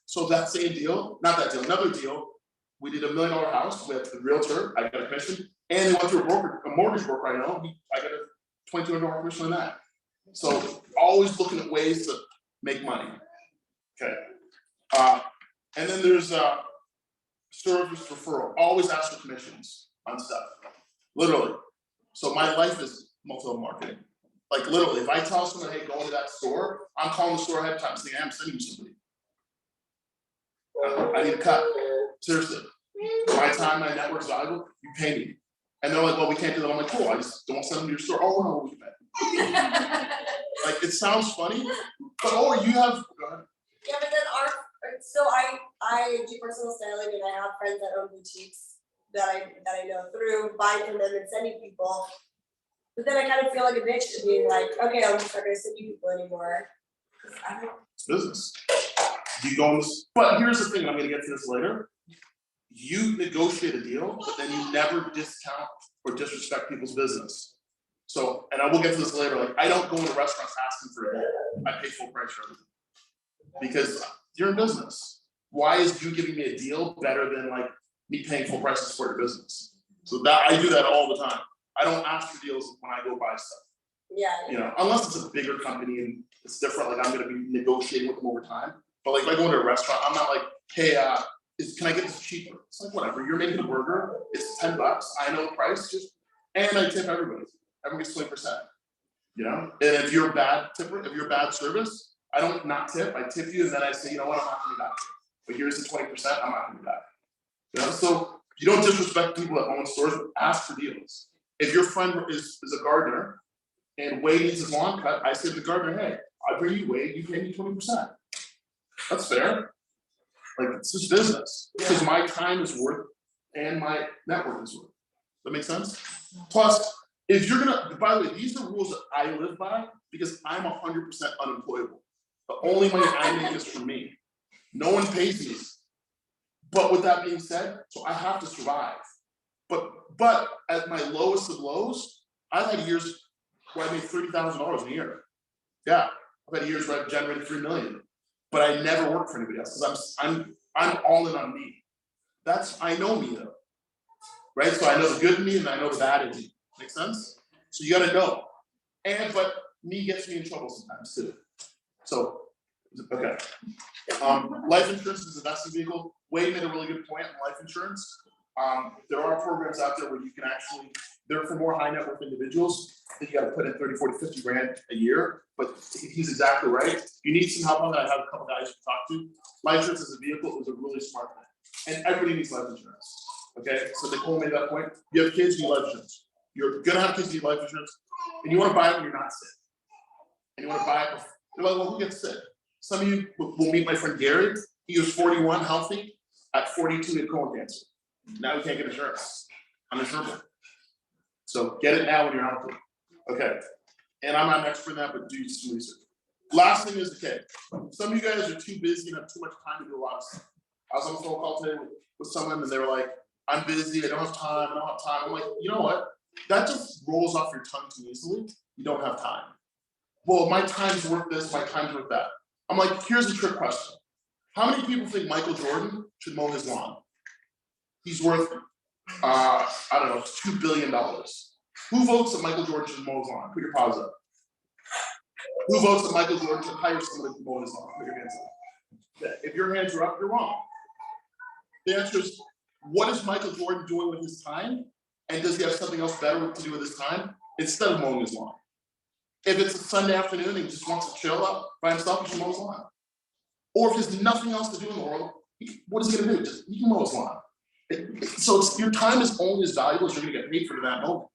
So that same deal, not that deal, another deal, we did a $1 million house with the realtor, I got a commission, and they went through a mortgage broker I know, I got a $2,200 commission on that. So always looking at ways to make money. Okay. And then there's service referral. Always ask for commissions on stuff. Literally. So my life is multi-level marketing. Like literally, if I tell someone, hey, go into that store, I'm calling the store ahead of time saying, I'm sending you somebody. I need a cut. Seriously. My time, my network's valuable, you pay me. And they're like, well, we can't do that. I'm like, cool, I just don't send them to your store. Oh, no, we pay. Like, it sounds funny, but you have, go ahead. Yeah, but then so I do personal styling and I have friends that own boutiques that I know through buying from them and sending people. But then I kind of feel like a bitch to being like, okay, I'm just not gonna send you people anymore. I don't. It's business. You go on this, but here's the thing, I'm gonna get to this later. You negotiate a deal, but then you never discount or disrespect people's business. So, and I will get to this later, like I don't go into restaurants asking for a deal. I pay full price for everything. Because you're in business. Why is you giving me a deal better than like me paying full price to support your business? So that I do that all the time. I don't ask for deals when I go buy stuff. Yeah. You know, unless it's a bigger company and it's different, like I'm gonna be negotiating with them over time. But like if I go into a restaurant, I'm not like, hey, can I get this cheaper? It's like whatever, you're making a burger, it's $10, I know the price, and I tip everybody. Everyone gets 20%. You know? And if you're a bad tipper, if you're a bad service, I don't not tip, I tip you, and then I say, you know what, I'm not gonna be back. But here's the 20%, I'm not gonna be back. You know, so you don't disrespect people that own stores, but ask for deals. If your friend is a gardener and Wade needs his lawn cut, I say to the gardener, hey, I bring you Wade, you pay me 20%. That's fair. Like, it's just business, because my time is worth and my network is worth. That make sense? Plus, if you're gonna, by the way, these are rules that I live by because I'm 100% unemployable. The only money I make is for me. No one pays me. But with that being said, so I have to survive. But at my lowest of lows, I've had years where I made $30,000 a year. Yeah, I've had years where I've generated $3 million. But I never work for anybody else because I'm all in on me. I know me though. Right? So I know the good in me and I know the bad in me. Make sense? So you gotta know. But me gets me in trouble sometimes too. So, okay. Life insurance is an investment vehicle. Wade made a really good point on life insurance. There are programs out there where you can actually, they're for more high net worth individuals. I think you gotta put in 30, 40, 50 grand a year, but he's exactly right. You need some help on that. I have a couple guys to talk to. Life insurance as a vehicle is a really smart thing. And everybody needs life insurance. Okay, so Nycole made that point. You have kids, you need life insurance. You're gonna have kids, you need life insurance, and you wanna buy it when you're not sick. And you wanna buy it before, you're like, well, who gets sick? Some of you will meet my friend Gary. He was 41, healthy. At 42, he had colon cancer. Now he can't get insurance. Uninsurable. So get it now when you're healthy. Okay. And I'm not an expert in that, but do some research. Last thing is, okay, some of you guys are too busy and have too much time to do a lot of stuff. I was on a phone call today with someone and they were like, I'm busy, I don't have time, I'm like, you know what? That just rolls off your tongue too easily. You don't have time. Well, my time's worth this, my time's worth that. I'm like, here's a trick question. How many people think Michael Jordan should mow his lawn? He's worth, I don't know, $2 billion. Who votes that Michael Jordan should mow his lawn? Put your paws up. Who votes that Michael Jordan should hire someone to mow his lawn? Put your hands up. If your hands are up, you're wrong. The answer is, what is Michael Jordan doing with his time? And does he have something else better to do with his time instead of mowing his lawn? If it's a Sunday afternoon and he just wants to chill up by himself, he should mow his lawn. Or if there's nothing else to do in the world, what is he gonna do? He can mow his lawn. So your time is only as valuable as you're gonna get paid for that moment.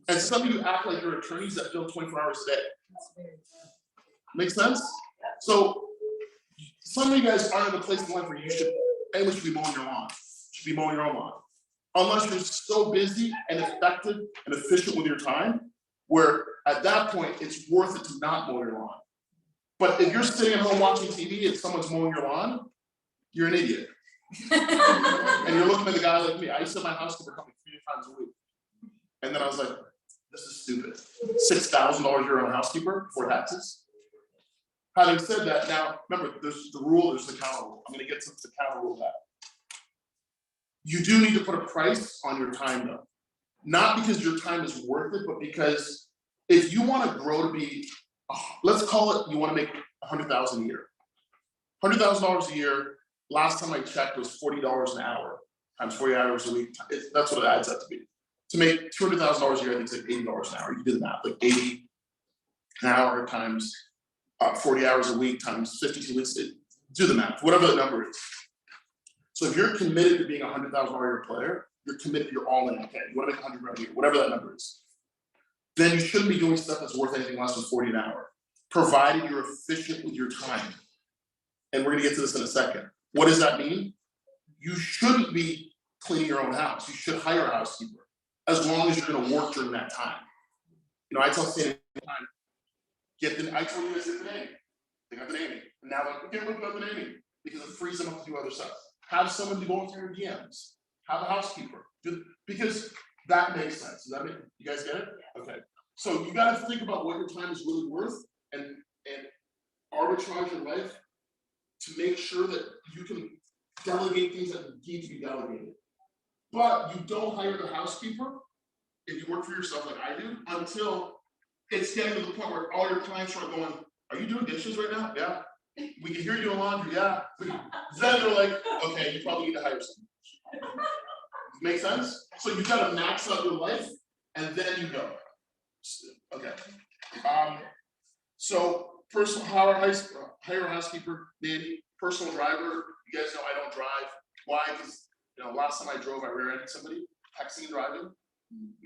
And some of you act like you're attorneys that bill 24 hours a day. Make sense? So some of you guys aren't in a place in life where anyone should be mowing your lawn. Should be mowing your own lawn. Unless you're so busy and effective and efficient with your time, where at that point it's worth it to not mow your lawn. But if you're sitting at home watching TV and someone's mowing your lawn, you're an idiot. And you're looking at a guy like me. I used to have my housekeeper come 3 times a week. And then I was like, this is stupid. $6,000 a year on a housekeeper before taxes. Having said that, now remember, there's the rule, there's the counter rule. I'm gonna get to the counter rule of that. You do need to put a price on your time though. Not because your time is worth it, but because if you want to grow to be, let's call it, you want to make $100,000 a year. $100,000 a year, last time I checked was $40 an hour, times 40 hours a week. That's what it adds up to be. To make $200,000 a year, I think it's like $80 an hour. You do the math, like 80 an hour times 40 hours a week times 52 weeks. Do the math, whatever the number is. So if you're committed to being a $100,000 a year player, you're committed, you're all in, okay, you want to make $100,000 a year, whatever that number is. Then you shouldn't be doing stuff that's worth anything less than 40 an hour, provided you're efficient with your time. And we're gonna get to this in a second. What does that mean? You shouldn't be cleaning your own house. You should hire a housekeeper, as long as you're gonna work during that time. You know, I tell Sandy time, I told you this at the name. They got the naming. And now like, we can't look about the naming because it frees them up to do other stuff. Have someone to go through your DMs. Have a housekeeper. Because that makes sense. Does that make, you guys get it? Okay. So you gotta think about what your time is really worth and arbitrage your life to make sure that you can delegate things that need to be delegated. But you don't hire the housekeeper if you work for yourself like I do until it's getting to the point where all your clients are going, are you doing dishes right now? Yeah. We can hear you doing laundry, yeah. Then they're like, okay, you probably need to hire someone. Make sense? So you gotta max out your life and then you go. Okay. So personal hire housekeeper, nanny, personal driver. You guys know I don't drive. Why? Because last time I drove, I rear-ended somebody. Texting and driving,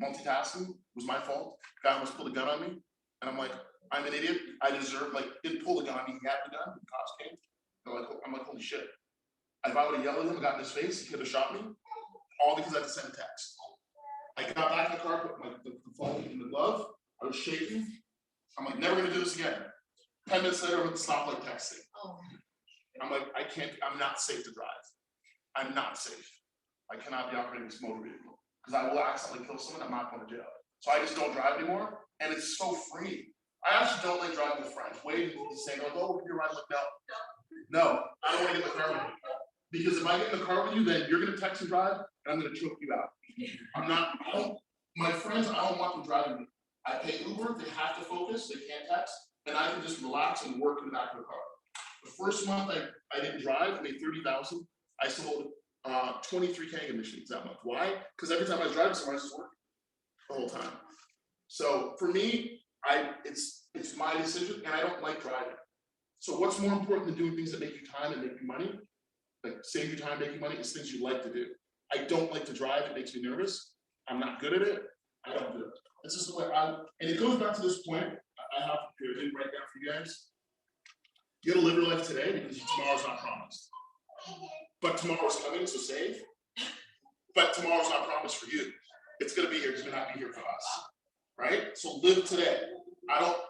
multitasking was my fault. Guy almost pulled a gun on me, and I'm like, I'm an idiot. I deserve didn't pull the gun on me. He had the gun. The cops came. I'm like, holy shit. If I would have yelled at him and got in his face, he could have shot me. All because I had to send a text. I got back in the car, put the phone in the glove. I was shaking. I'm like, never gonna do this again. 10 minutes later, with the stoplight texting. Oh. I'm like, I'm not safe to drive. I'm not safe. I cannot be operating this motor vehicle because I will accidentally kill someone. I'm not going to jail. So I just don't drive anymore, and it's so free. I actually don't like driving with friends. Wade is saying, "Oh, you're right." Like, no, I don't want to get in the car with you because if I get in the car with you, then you're going to text and drive, and I'm going to choke you out. My friends, I don't want them driving me. I pay Uber. They have to focus. They can't text, and I can just relax and work in the back of the car. The first month I didn't drive, I made $30,000. I sold 23 Kangen machines that month. Why? Because every time I was driving somewhere, I was just working the whole time. So for me, it's my decision, and I don't like driving. So what's more important than doing things that make you time and make you money? Like save you time, make you money, is things you like to do. I don't like to drive, it makes me nervous. I'm not good at it, I don't do it. It's just the way and it goes back to this point, I have to write down for you guys. You gotta live your life today because tomorrow's not promised. But tomorrow's coming, so save. But tomorrow's not promised for you. It's gonna be here, it's gonna not be here for us. Right? So live today.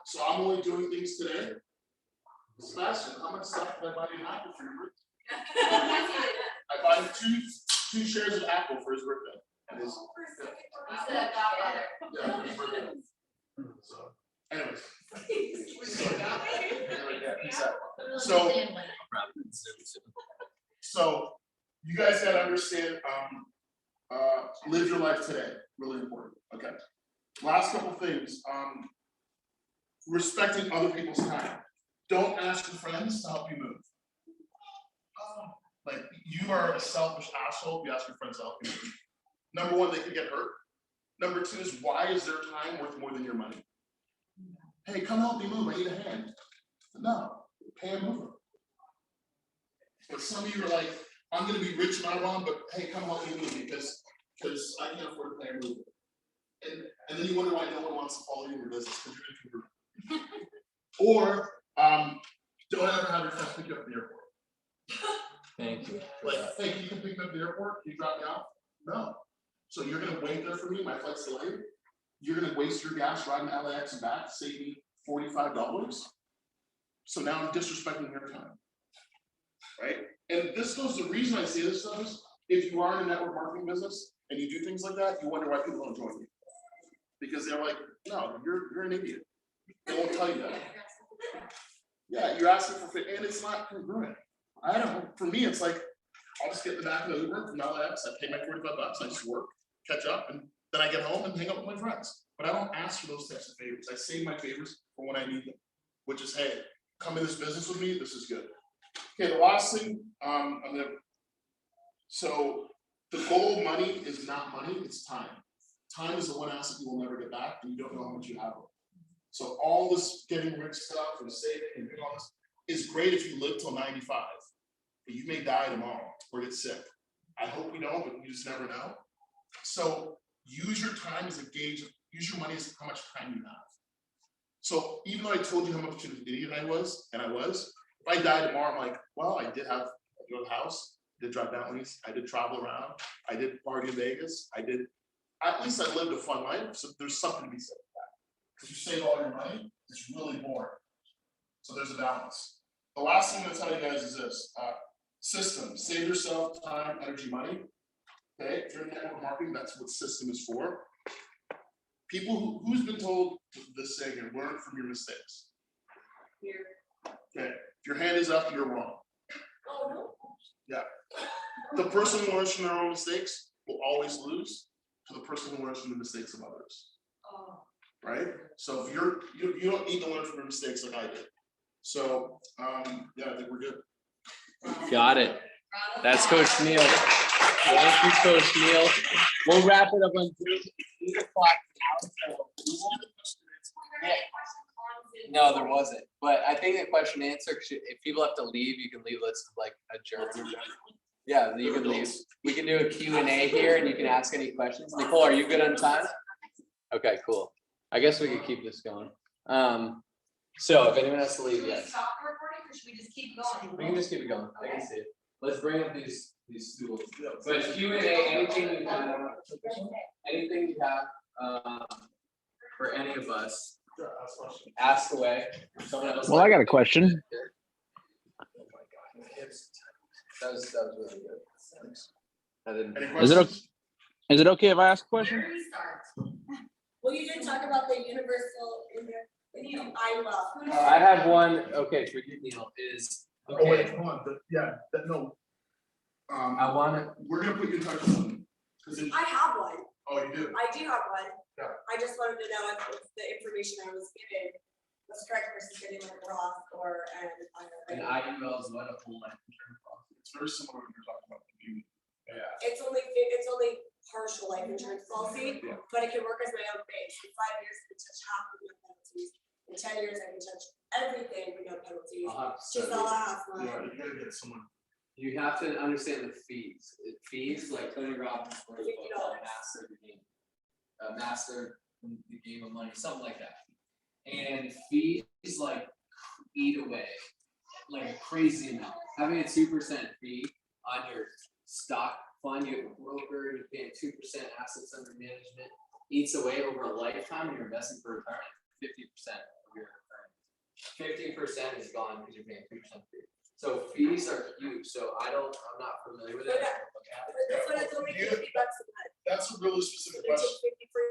So I'm only doing things today. Sebastian, how much stuff did I buy you an apple for your birthday? I bought him two shares of apple for his birthday. And his for his birthday. So anyways. So you guys gotta understand, live your life today, really important. Okay. Last couple things, respecting other people's time. Don't ask your friends to help you move. Like, you are a selfish asshole if you ask your friends to help you move. Number one, they could get hurt. Number two is, why is their time worth more than your money? Hey, come help me move, I need a hand. No, pay a mover. But some of you are like, I'm gonna be rich and I want, but hey, come help me move because I can't afford to pay a mover. And then you wonder why no one wants to follow you in your business because you're an introvert. Or don't ever have your friends pick you up at the airport. Thank you. Like, hey, can you come pick me up at the airport? Can you drop me off? No. So you're gonna wait there for me, my flight's delayed. You're gonna waste your gas riding to LAX and back, save me $45. So now I'm disrespecting your time. Right? And this goes, the reason I say this stuff is, if you are in a network marketing business and you do things like that, you wonder why people don't join you. Because they're like, no, you're an idiot. They won't tell you that. Yeah, you're asking for and it's not congruent. I don't know. For me, it's like, I'll just get in the back of the Uber from LAX, I pay my $45, I just work, catch up, and then I get home and hang out with my friends. But I don't ask for those types of favors. I save my favors for when I need them, which is, hey, come in this business with me, this is good. Okay, the last thing, so the goal of money is not money, it's time. Time is the one asset you will never get back, and you don't know how much you have. So all this getting rich stuff and saving and doing all this is great if you live till 95, but you may die tomorrow or get sick. I hope we don't, but you just never know. So use your time as a gauge, use your money as how much time you have. So even though I told you how much of an idiot I was, if I die tomorrow, I'm like, well, I did have a house, I did drive Bentleys, I did travel around, I did party in Vegas, at least I lived a fun life, so there's something to be said for that. Because you save all your money, it's really boring. So there's a balance. The last thing I'm gonna tell you guys is this, system, save yourself time, energy, money. Okay, if you're in network marketing, that's what system is for. People who's been told this saying and learn from your mistakes. Here. Okay, if your hand is up, you're wrong. Oh, no. Yeah. The person who learns from their own mistakes will always lose to the person who learns from the mistakes of others. Oh. Right? So if you don't need to learn from your mistakes like I did. So yeah, I think we're good. Got it. That's Coach Neil. Thank you, Coach Neil. We'll wrap it up on 8 o'clock now. So No, there wasn't, but I think the question answer, if people have to leave, you can leave, let's like adjourn. Yeah, you can leave. We can do a Q&A here and you can ask any questions. Nycole, are you good on time? Okay, cool. I guess we could keep this going. So if anyone has to leave, Should we yes. stop the recording or should we just keep going? We can just keep it going. I can see it. Let's bring up these stools. But Q&A, anything you have, for any of us, ask away. Someone else. Well, I got a question. Oh my God. That was really good. Thanks. I didn't. Any Is it questions? Is it okay if I ask a question? Where do we start? Well, you didn't talk about the universal in there. I love. I have one, okay, for you, Neil, is, Oh, wait, okay, hold on, no. I wanna, We're gonna put you in touch with them. I have one. Oh, you do? I do have one. Yeah. I just wanted to know if the information I was given was correct versus getting like a Roth or an an IRA. IUL is what, a full life insurance policy? It's very similar when you're talking about the beauty. Yeah. It's only partial life insurance policy, Yeah. but it can work as my own base. In 5 years, I can touch half with no penalties. In 10 years, I can touch everything with no penalties. I'll have to She's study all it. I have. Yeah, you gotta get someone. You have to understand the fees. Fees, like Tony Robbins wrote a book called Master the Game of Money, something like that. And fees like eat away, like a crazy amount. Having a 2% fee on your stock fund, you have a broker, you're paying 2% assets under management, eats away over a lifetime, and you're investing for retirement, 50% of your retirement. 50% is gone because you're paying 2% fee. So fees are huge. So I'm not familiar with it. For this one, it's only $50 a month. That's a really specific They take question. 50 for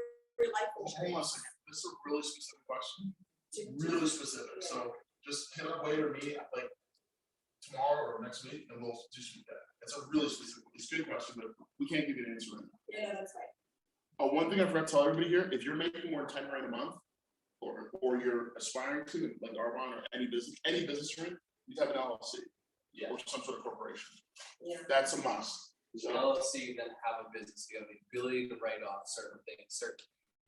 life Hold on a insurance. second. This is a really specific question. Really specific. So just hit up Wade or me like tomorrow or next week and we'll just do that. It's a really specific, it's a good question, but we can't give you an answer right now. Yeah, no, that's right. One thing I forgot to tell everybody here, if you're making more than 10 grand a month, or you're aspiring to, like Arbonne or any business you're in, you have an LLC. Yeah. Or some sort of corporation. Yeah. That's a must. So LLC then have a business, you have the ability to write off certain things,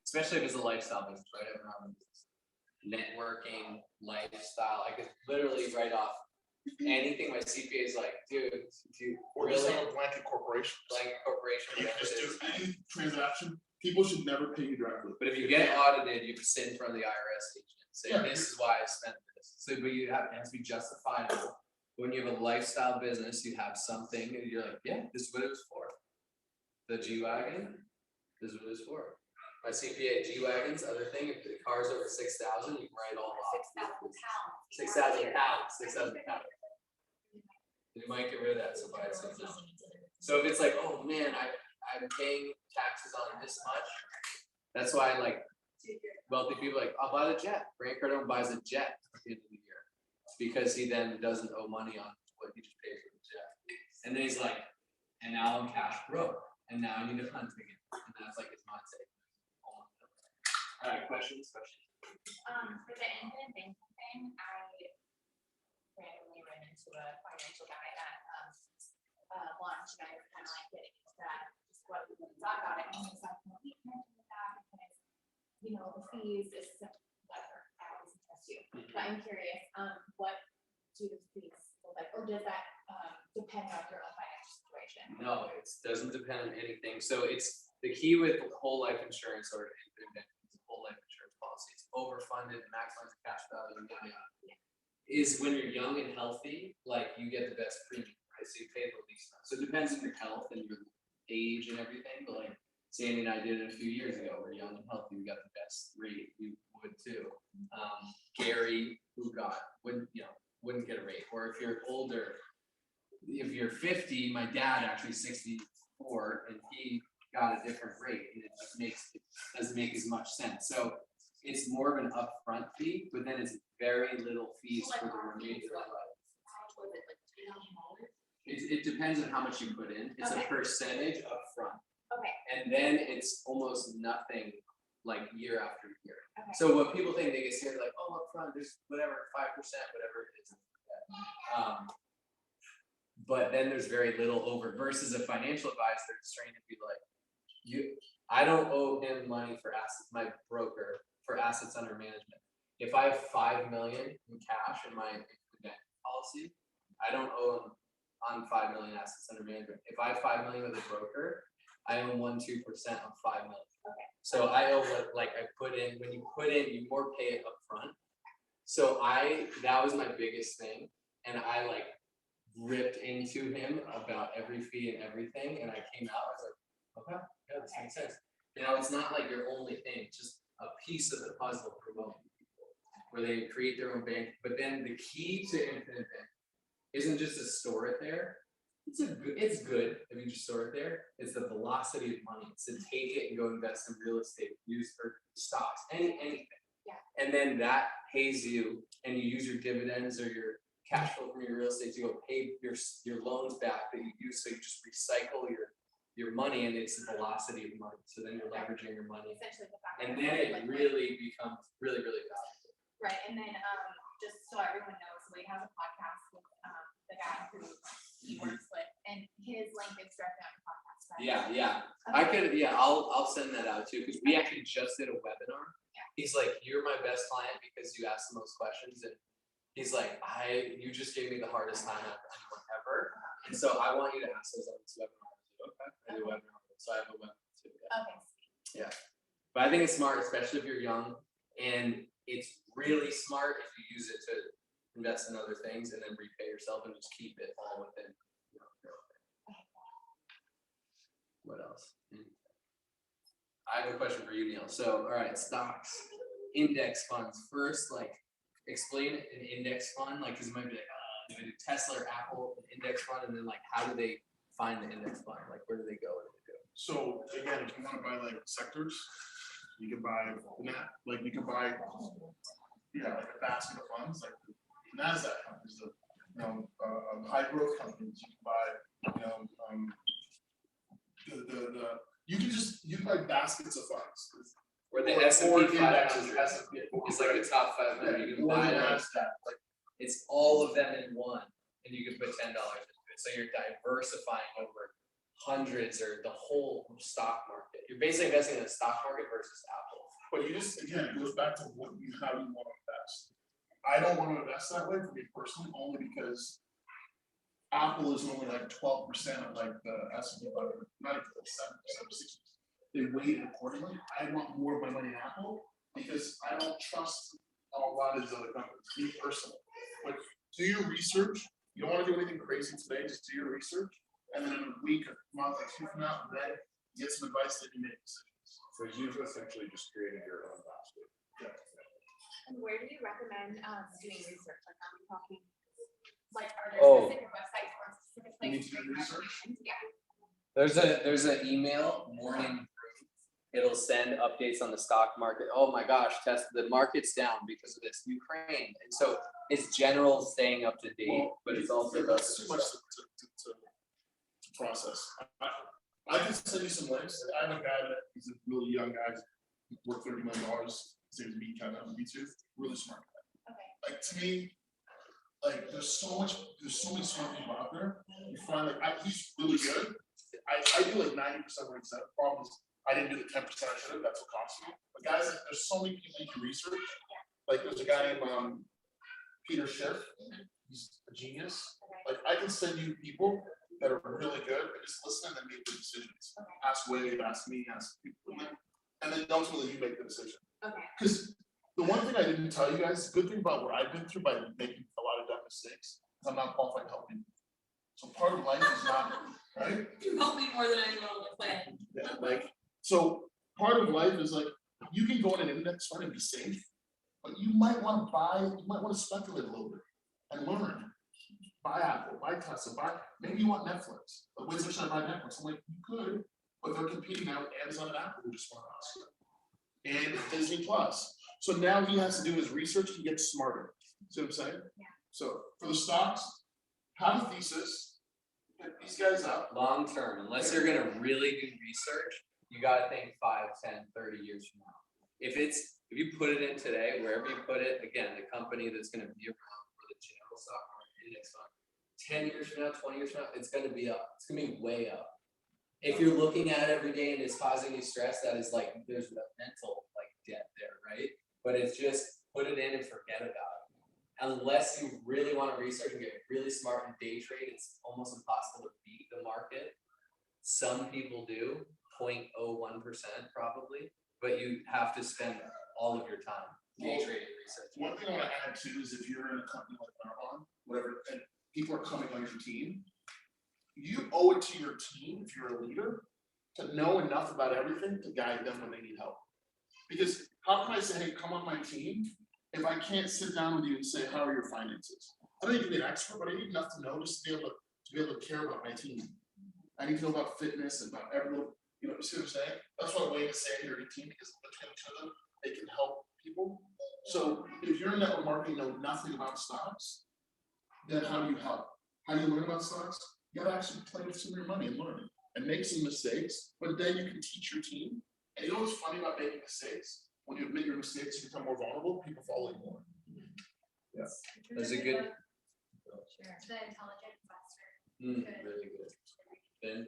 especially if it's a lifestyle business, right? I have a business. Networking, lifestyle, I could literally write off anything. My CPA is like, dude, Or just have a blanket corporation. blank corporation. You can whatever just it do is. any transaction. People should never pay you directly. But if you get audited, you have to sit in front of the IRS agent and say, Yeah. this is why I spent this. So, but it has to be justifiable. When you have a lifestyle business, you have something and you're like, yeah, this is what it was for. The G-Wagon, this is what it was for. My CPA, G-Wagons, other thing, if the car's over 6,000, you can write all off. 6,000 pounds. 6,000 pounds. You might get rid of that, so buy it 6,000. So if it's like, oh man, I'm paying taxes on this much, that's why like wealthy people are like, I'll buy the jet. Grant Cardone buys a jet at the end of the year. It's because he then doesn't owe money on what he just paid for the jet. And then he's like, and now I'm cash broke, and now I need to hunt again. And that's like his mindset. All right, questions? For the infinite banking thing, I randomly ran into a financial guy at lunch, and I was kind of like getting into that, just what we want to talk about it, and he was like, well, we can't do that because, you know, the fees is whatever, I always trust you. But I'm curious, what do the fees look like, or does that depend on your own financial situation? No, it doesn't depend on anything. So it's the key with whole life insurance or infinite banking, whole life insurance policy. It's overfunded, maximize the cash value, is when you're young and healthy, like you get the best premium, right? So you pay the least amount. So it depends on your health and your age and everything, but like Sandy and I did it a few years ago. We're young and healthy, we got the best rate. You would too. Gary, wouldn't get a rate. Or if you're older, if you're 50, my dad actually 64, and he got a different rate, and it just doesn't make as much sense. So it's more of an upfront fee, but then it's very little fees for the remainder of life. It depends on how much you put in. It's a percentage upfront. Okay. And then it's almost nothing like year after year. Okay. So what people think, they get scared like, oh, upfront, there's whatever, 5%, whatever it is. But then there's very little over versus a financial advisor that's trained to be like, I don't owe him money for assets, my broker, for assets under management. if I have 5 million in cash in my net policy, I don't own on 5 million assets under management. If I have 5 million with a broker, I own 1-2% of 5 million. Okay. So I owe what, like I put in, when you put in, you more pay it up front. So that was my biggest thing. And I like ripped into him about every fee and everything. And I came out, I was like, okay, yeah, this makes sense. You know, it's not like your only thing, it's just a piece of the puzzle for most people, where they create their own bank. But then the key to infinite bank isn't just to store it there. It's good if you just store it there. It's the velocity of money. It's to take it and go invest in real estate, use or stocks, anything. Yeah. And then that pays you, and you use your dividends or your cash flow from your real estate to go pay your loans back that you use. So you just recycle your money, and it's the velocity of money. So then you're leveraging your money, Essentially the fact. and that then it's it liquid. really becomes really valuable. Right, and then, just so everyone knows, Wade has a podcast with, the guy who he works with, and his link is directly on the podcast, right? Yeah. I could, I'll send that out too, because we actually just did a webinar. Yeah. He's like, you're my best client because you asked the most questions, and he's like, you just gave me the hardest time out of anyone ever, and so I want you to ask those on this webinar. Okay, I do a webinar, so I have a webinar too. Okay, sweet. But I think it's smart, especially if you're young, and it's really smart if you use it to invest in other things and then repay yourself and just keep it all within. What else? I have a question for you, Neil. So, all right, stocks, index funds. First, like, explain an index fund, like, because it might be like, do they do Tesla or Apple, an index fund, and then like, how do they find the index fund? Like, where do they go? So again, if you want to buy like sectors, you can buy like you can buy like a basket of funds, like the NASDAQ companies, the high growth companies. You can buy you can buy baskets of funds. Where the Or S&P 500 S&P. is like the top 500. You can buy it. NASDAQ. It's all of them in one, and you can put $10 into it. So you're diversifying over hundreds or the whole stock market. You're basically investing in the stock market versus Apple. But you just, again, it goes back to how you want to invest. I don't want to invest that way for me personally, only because Apple is only like 12% of like the S&P 500, not even 7% or 60%. They weight it accordingly. I want more of my money in Apple because I don't trust a lot of these other companies, me personally. But do your research. You don't want to do anything crazy today, just do your research. And then in a week, a month, or two from now, then get some advice that you make decisions. So you've essentially just created your own basket. Yeah. And where do you recommend, doing research? Like, are we talking, like, are there specific websites or specific You need places? to do research? Yeah. There's an email morning. It'll send updates on the stock market. Oh my gosh, the market's down because of this Ukraine, and so it's general staying up to date, but it's also that's too much to process. I can send you some links. I have a guy that he's a really young guy, worth $30 million. His name is Me kind of YouTube. Really smart guy. Okay. Like to me, like there's so many smart people out there. You find like he's really good. I do like 90% what he said. The problem is I didn't do the 10% I should have. That's what cost me. But guys, there's so many people you can research. Like there's a guy named Peter Schiff. He's a genius. Like I can send you people that are really good and just listen and then make the decisions. Ask Wade, ask me, ask people, and then ultimately you make the decision. Okay. Because the one thing I didn't tell you guys, the good thing about what I've been through by making a lot of dumb mistakes is I'm not qualified to help people. So part of life is not right. You help me more than anyone on the planet. Yeah, like so part of life is like you can go on an index fund and be safe, but you might want to speculate a little bit and learn. Buy Apple, buy Tesla, maybe you want Netflix. But wait, should I buy Netflix? I'm like, you could, but they're competing now with Amazon and Apple, who just want us. And Disney Plus. So now he has to do his research to get smarter. See what I'm saying? Yeah. So for the stocks, have a thesis, get these guys up. long term. Unless you're gonna really do research, you gotta think 5, 10, 30 years from now. If you put it in today, wherever you put it, again, the company that's gonna be around for the general stock market index fund, 10 years from now, 20 years from now, it's gonna be up. It's gonna be way up. If you're looking at it every day and it's causing you stress, that is like, there's a mental like debt there, right? But it's just, put it in and forget about it. Unless you really want to research and get really smart and day trade, it's almost impossible to beat the market. Some people do, 0.01% probably, but you have to spend all of your time day trading research. One thing I want to add too is if you're in a company like Arbon, whatever, and people are coming on your team, you owe it to your team, if you're a leader, to know enough about everything to guide them when they need help. Because how can I say, hey, come on my team, if I can't sit down with you and say, how are your finances? I don't need to be an expert, but I need enough to know just to be able to care about my team. I need to know about fitness and about every little, you know, you see what I'm saying? That's what Wade is saying, you're a team, because between the two of them, they can help people. So if you're in network marketing, know nothing about stocks, then how do you help? How do you learn about stocks? You gotta actually play with some of your money and learn it and make some mistakes, but then you can teach your team. And you know what's funny about making mistakes? When you admit your mistakes, you become more vulnerable, people follow you more. Yes. That's a good. Sure. The intelligent investor. Really good. Ben,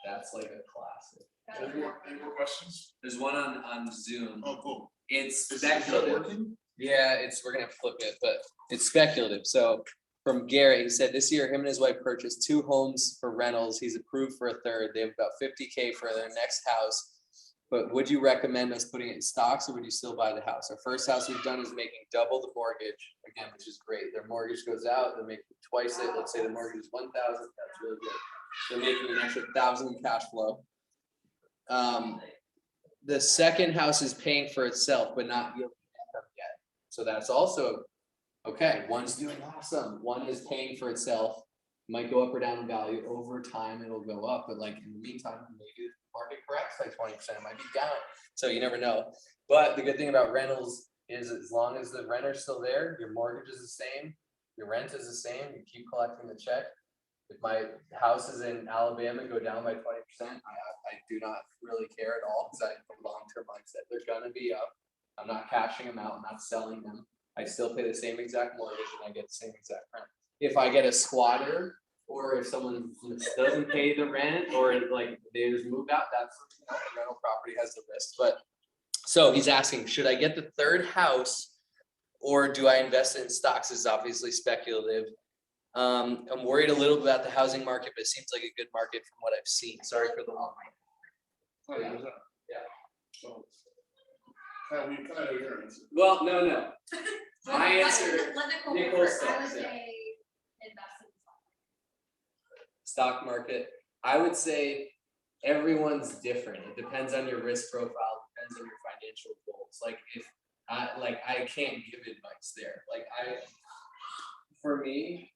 that's like a classic. Any more questions? There's one on Zoom. Oh, cool. It's Is that speculative. working? Yeah, we're gonna flip it, but it's speculative. So from Garrett, he said this year him and his wife purchased 2 homes for rentals. He's approved for a third. They have about $50K for their next house. But would you recommend us putting it in stocks, or would you still buy the house? Our first house we've done is making double the mortgage, again, which is great. Their mortgage goes out, they're making twice it. Let's say the mortgage is 1,000, that's really good. They're making an extra 1,000 in cash flow. The second house is paying for itself, but not yielding income yet. So that's also okay. One's doing awesome. One is paying for itself. Might go up or down in value over time. It'll go up, but like in the meantime, maybe the market corrects by 20%. It might be down. So you never know. But the good thing about rentals is as long as the renter's still there, your mortgage is the same, your rent is the same. You keep collecting the check. If my house is in Alabama, go down by 20%. I do not really care at all because I have a long-term mindset. They're gonna be up. I'm not cashing them out. I'm not selling them. I still pay the same exact mortgage and I get the same exact rent. If I get a squatter, or if someone doesn't pay the rent, or like they just move out, that's, you know, the rental property has the risk. But so he's asking, should I get the third house, or do I invest in stocks? This is obviously speculative. I'm worried a little bit about the housing market, but it seems like a good market from what I've seen. Sorry for the long. So, we kind of know your answer. Well, no. My answer, Let Nycole Nycole go first. I starts, would yeah. say invest in stock market. I would say everyone's different. It depends on your risk profile, depends on your financial goals. Like if I can't give advice there. For me,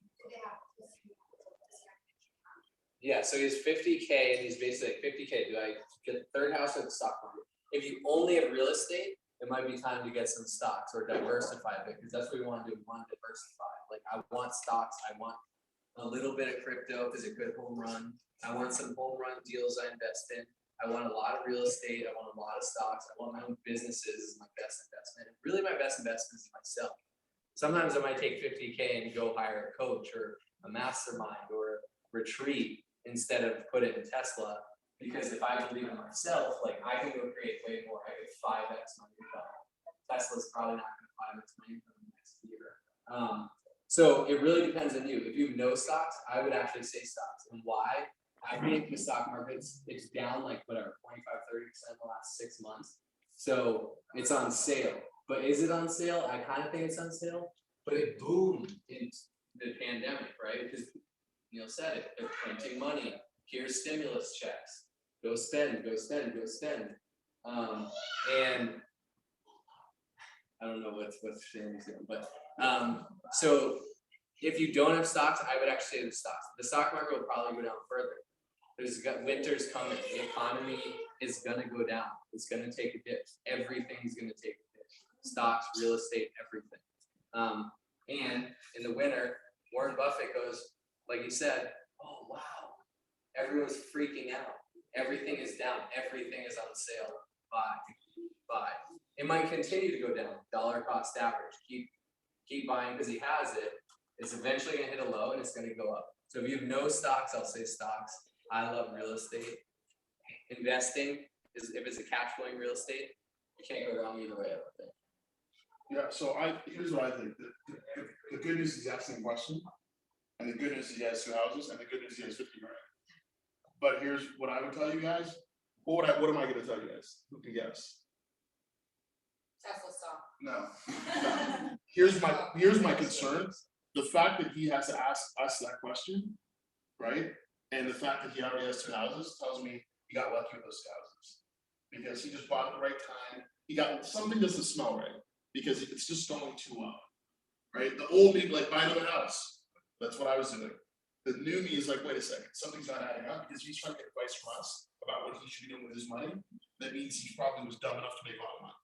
yeah, so he has 50K and he's basically like 50K. Do I get the third house or the stock market? If you only have real estate, it might be time to get some stocks or diversify a bit, because that's what we want to do. We want to diversify. Like I want stocks, I want a little bit of crypto because it could home run. I want some home run deals I invest in. I want a lot of real estate. I want a lot of stocks. I want my own businesses as my best investment. And really my best investment is myself. Sometimes I might take 50K and go hire a coach or a mastermind or a retreat instead of put it in Tesla. Because if I believe in myself, like I can go create way more. I could 5x my income. Tesla's probably not going to 5x my income next year. So it really depends on you. If you know stocks, I would actually say stocks. And why? I think the stock market's it's down like whatever 25-30% in the last 6 months. So it's on sale. But is it on sale? I kind of think it's on sale. But it boomed in the pandemic, right? Because Neil said it. They're printing money. Here's stimulus checks. Go spend, go spend, go spend. And I don't know what's Shandy's doing, but so if you don't have stocks, I would actually say the stocks. The stock market will probably go down further. Winter's coming. The economy is gonna go down. It's gonna take a dip. Everything's gonna take a dip. Stocks, real estate, everything. And in the winter, Warren Buffett goes, like he said, oh wow, everyone's freaking out. Everything is down. Everything is on sale. Buy. It might continue to go down. Dollar cost average. Keep buying because he has it. It's eventually gonna hit a low and it's gonna go up. So if you have no stocks, I'll say stocks. I love real estate. Investing is if it's a cash flowing real estate, You can't go wrong either way, I don't think. Yeah, so here's what I think. The good news is he asking a question, and the good news is he has 2 houses, and the good news is he has 50 grand. But here's what I would tell you guys. What am I gonna tell you guys? Who can guess? Tesla stock. No. Here's my concern. The fact that he has to ask us that question, right? And the fact that he already has 2 houses tells me he got lucky with those houses. Because he just bought at the right time. He got something doesn't smell right. Because it's just going too well. Right? The old me, like, buy another house. That's what I was doing. The new me is like, wait a second, something's not adding up, because he's trying to get advice from us about what he should be doing with his money. That means he probably was dumb enough to make a lot of money.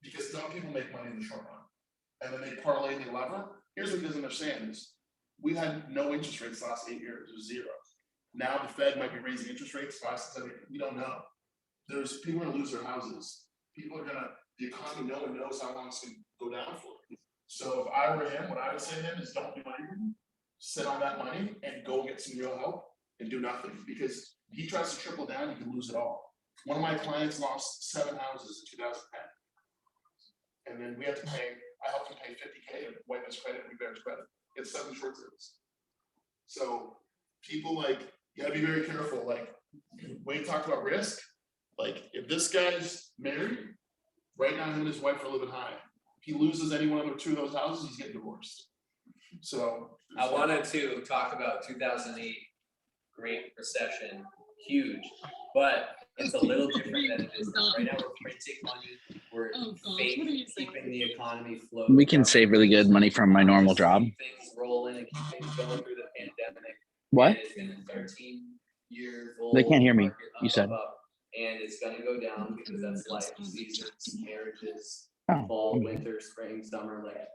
Because dumb people make money in the short run. And then they parlay and they lever. Here's what he doesn't understand is, we've had no interest rates the last 8 years, it was 0. Now the Fed might be raising interest rates 5 to 7, we don't know. There's people are gonna lose their houses. People are gonna, the economy, no one knows how long it's gonna go down for. So if I were him, what I would say to him is don't do anything, sit on that money and go get some real help and do nothing. Because if he tries to triple down, he can lose it all. One of my clients lost 7 houses in 2010. And then we had to pay, I helped him pay $50K and wipe his credit, repair his credit. It's 7 short sales. So people, like, you gotta be very careful. Like, Wade talked about risk. Like, if this guy's married, right now him and his wife are living high. If he loses any one or 2 of those houses, he's getting divorced. So I wanted to talk about 2008 Great Recession, huge, but it's a little different than it is now. Right now we're printing money, we're keeping the economy float. We can save really good money from my normal job. Keep things rolling and keep things going through the pandemic. What? And it's been 13 years old. They can't hear me, market you said. up, and it's gonna go down because that's life, seasons, marriages, Oh, fall, winter, spring, summer, like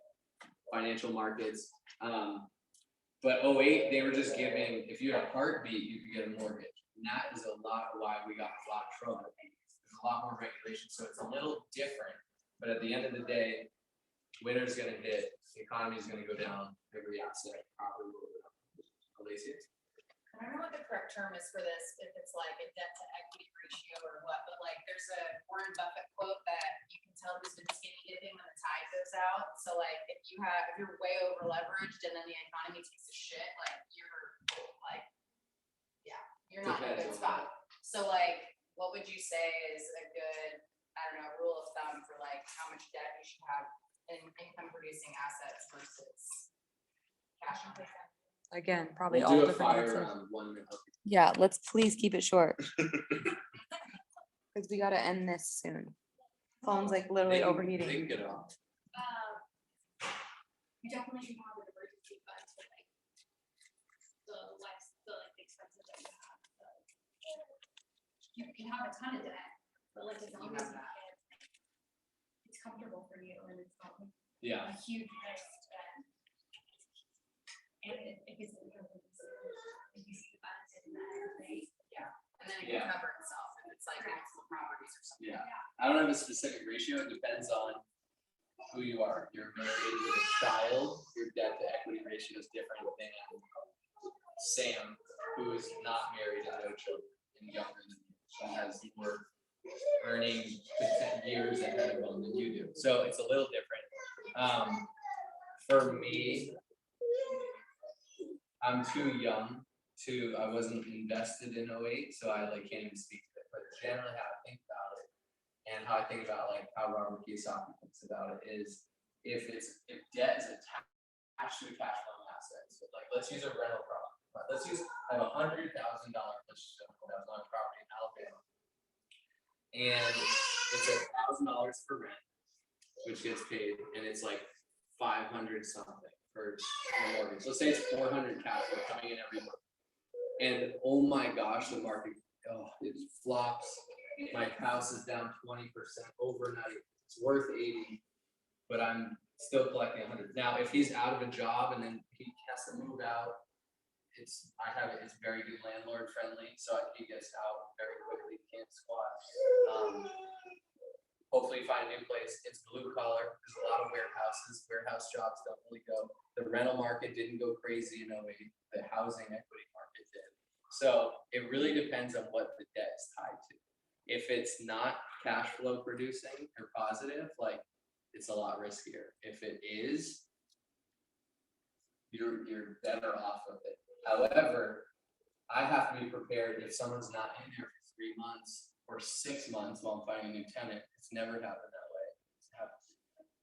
financial markets. But 08, they were just giving, if you had a heartbeat, you could get a mortgage. And that is a lot of why we got a lot of trouble. There's a lot more regulation, so it's a little different. But at the end of the day, winter's gonna hit, the economy is gonna go down, every asset probably will go down. Alicia? I don't know what the correct term is for this, if it's like a debt to equity ratio or what, but like there's a Warren Buffett quote that you can tell who's been skinny dipping when the tide goes out. So like if you're way over leveraged and then the economy takes a shit, like you're not in a good spot. So like, what would you say is a good, I don't know, rule of thumb for like how much debt you should have in income producing assets versus cash on hand? Again, probably We'll all do a different. fire answers. round, 1 minute. Yeah, let's please keep it short. Because we gotta end this soon. Phone's like literally They overheating. can get off. You definitely should have an emergency fund for like the expenses that you have. So you can have a ton of debt, but like as long as it's comfortable for you and it's not like Yeah. a huge risk. And it gives you if you see the benefit in that, right? Yeah. And then it can Yeah. cover itself if it's like multiple properties or something. Yeah. I don't have a specific ratio. It depends on who you are. You're married with a child, your debt to equity ratio is different than Sam, who is not married and no children and younger than you. She has more earning years ahead of them than you do. So it's a little different. For me, I'm too young I wasn't invested in 08, so I like can't even speak to it. But generally how I think about it and how I think about like how Robert Kiyosaki thinks about it is if debt is attached to a cash flowing asset. So like let's use a rental property. Let's use I have $100,000 property in Alabama. And it's $1,000 for rent, which gets paid, and it's like 500 something for a mortgage. Let's say it's 400 cash flow coming in every month. And oh my gosh, the market, it flops. My house is down 20% overnight. It's worth 80, but I'm still collecting 100. Now, if he's out of a job and then he has to move out, it's very good landlord friendly, so he gets out very quickly, can't squat. Hopefully find a new place. It's blue collar. There's a lot of warehouse jobs don't really go. The rental market didn't go crazy in 08. The housing equity market did. So it really depends on what the debt is tied to. If it's not cash flow producing or positive, like it's a lot riskier. If it is, you're better off of it. However, I have to be prepared if someone's not in there for 3 months or 6 months while I'm finding a new tenant. It's never happened that way.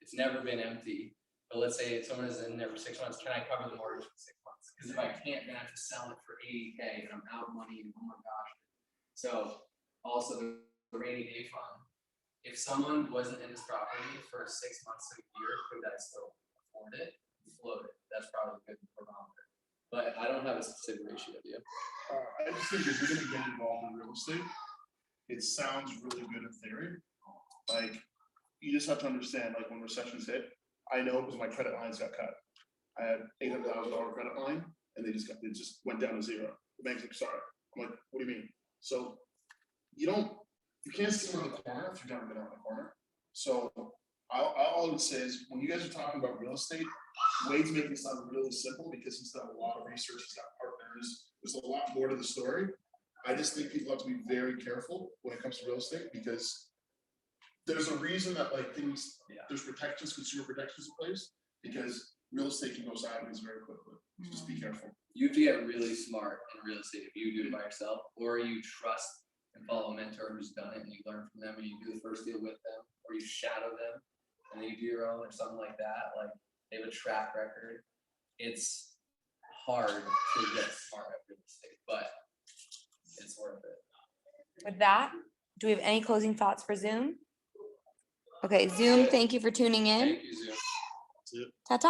It's never been empty. But let's say someone is in there for 6 months, can I cover the mortgage for 6 months? Because if I can't, then I have to sell it for $80K and I'm out of money and oh my gosh. So also the rainy day fund. If someone wasn't in this property for 6 months to a year, could I still afford it? Float it. That's probably a good barometer. But I don't have a specific ratio of you. I just think if you're gonna get involved in real estate, it sounds really good in theory. Like, you just have to understand, like, when recessions hit, I know because my credit lines got cut. I had $800,000 credit line, and it just went down to zero. The bank's like, sorry. I'm like, what do you mean? So you can't see around the corner if you're never been around the corner. So all I would say is, when you guys are talking about real estate, Wade's making it sound really simple because he's done a lot of research, he's got partners, there's a lot more to the story. I just think people have to be very careful when it comes to real estate, because there's a reason that like things, there's protections, consumer protections in place, because real estate can go sideways very quickly. So just be careful. You have to get really smart in real estate if you do it by yourself, or you trust and follow a mentor who's done it and you learn from them and you do the first deal with them, or you shadow them and then you do your own or something like that. Like, they have a track record. It's hard to get smart at real estate, but it's worth it. With that, do we have any closing thoughts for Zoom? Okay, Zoom, thank you for tuning in. Thank you, Zoom. Ta-ta.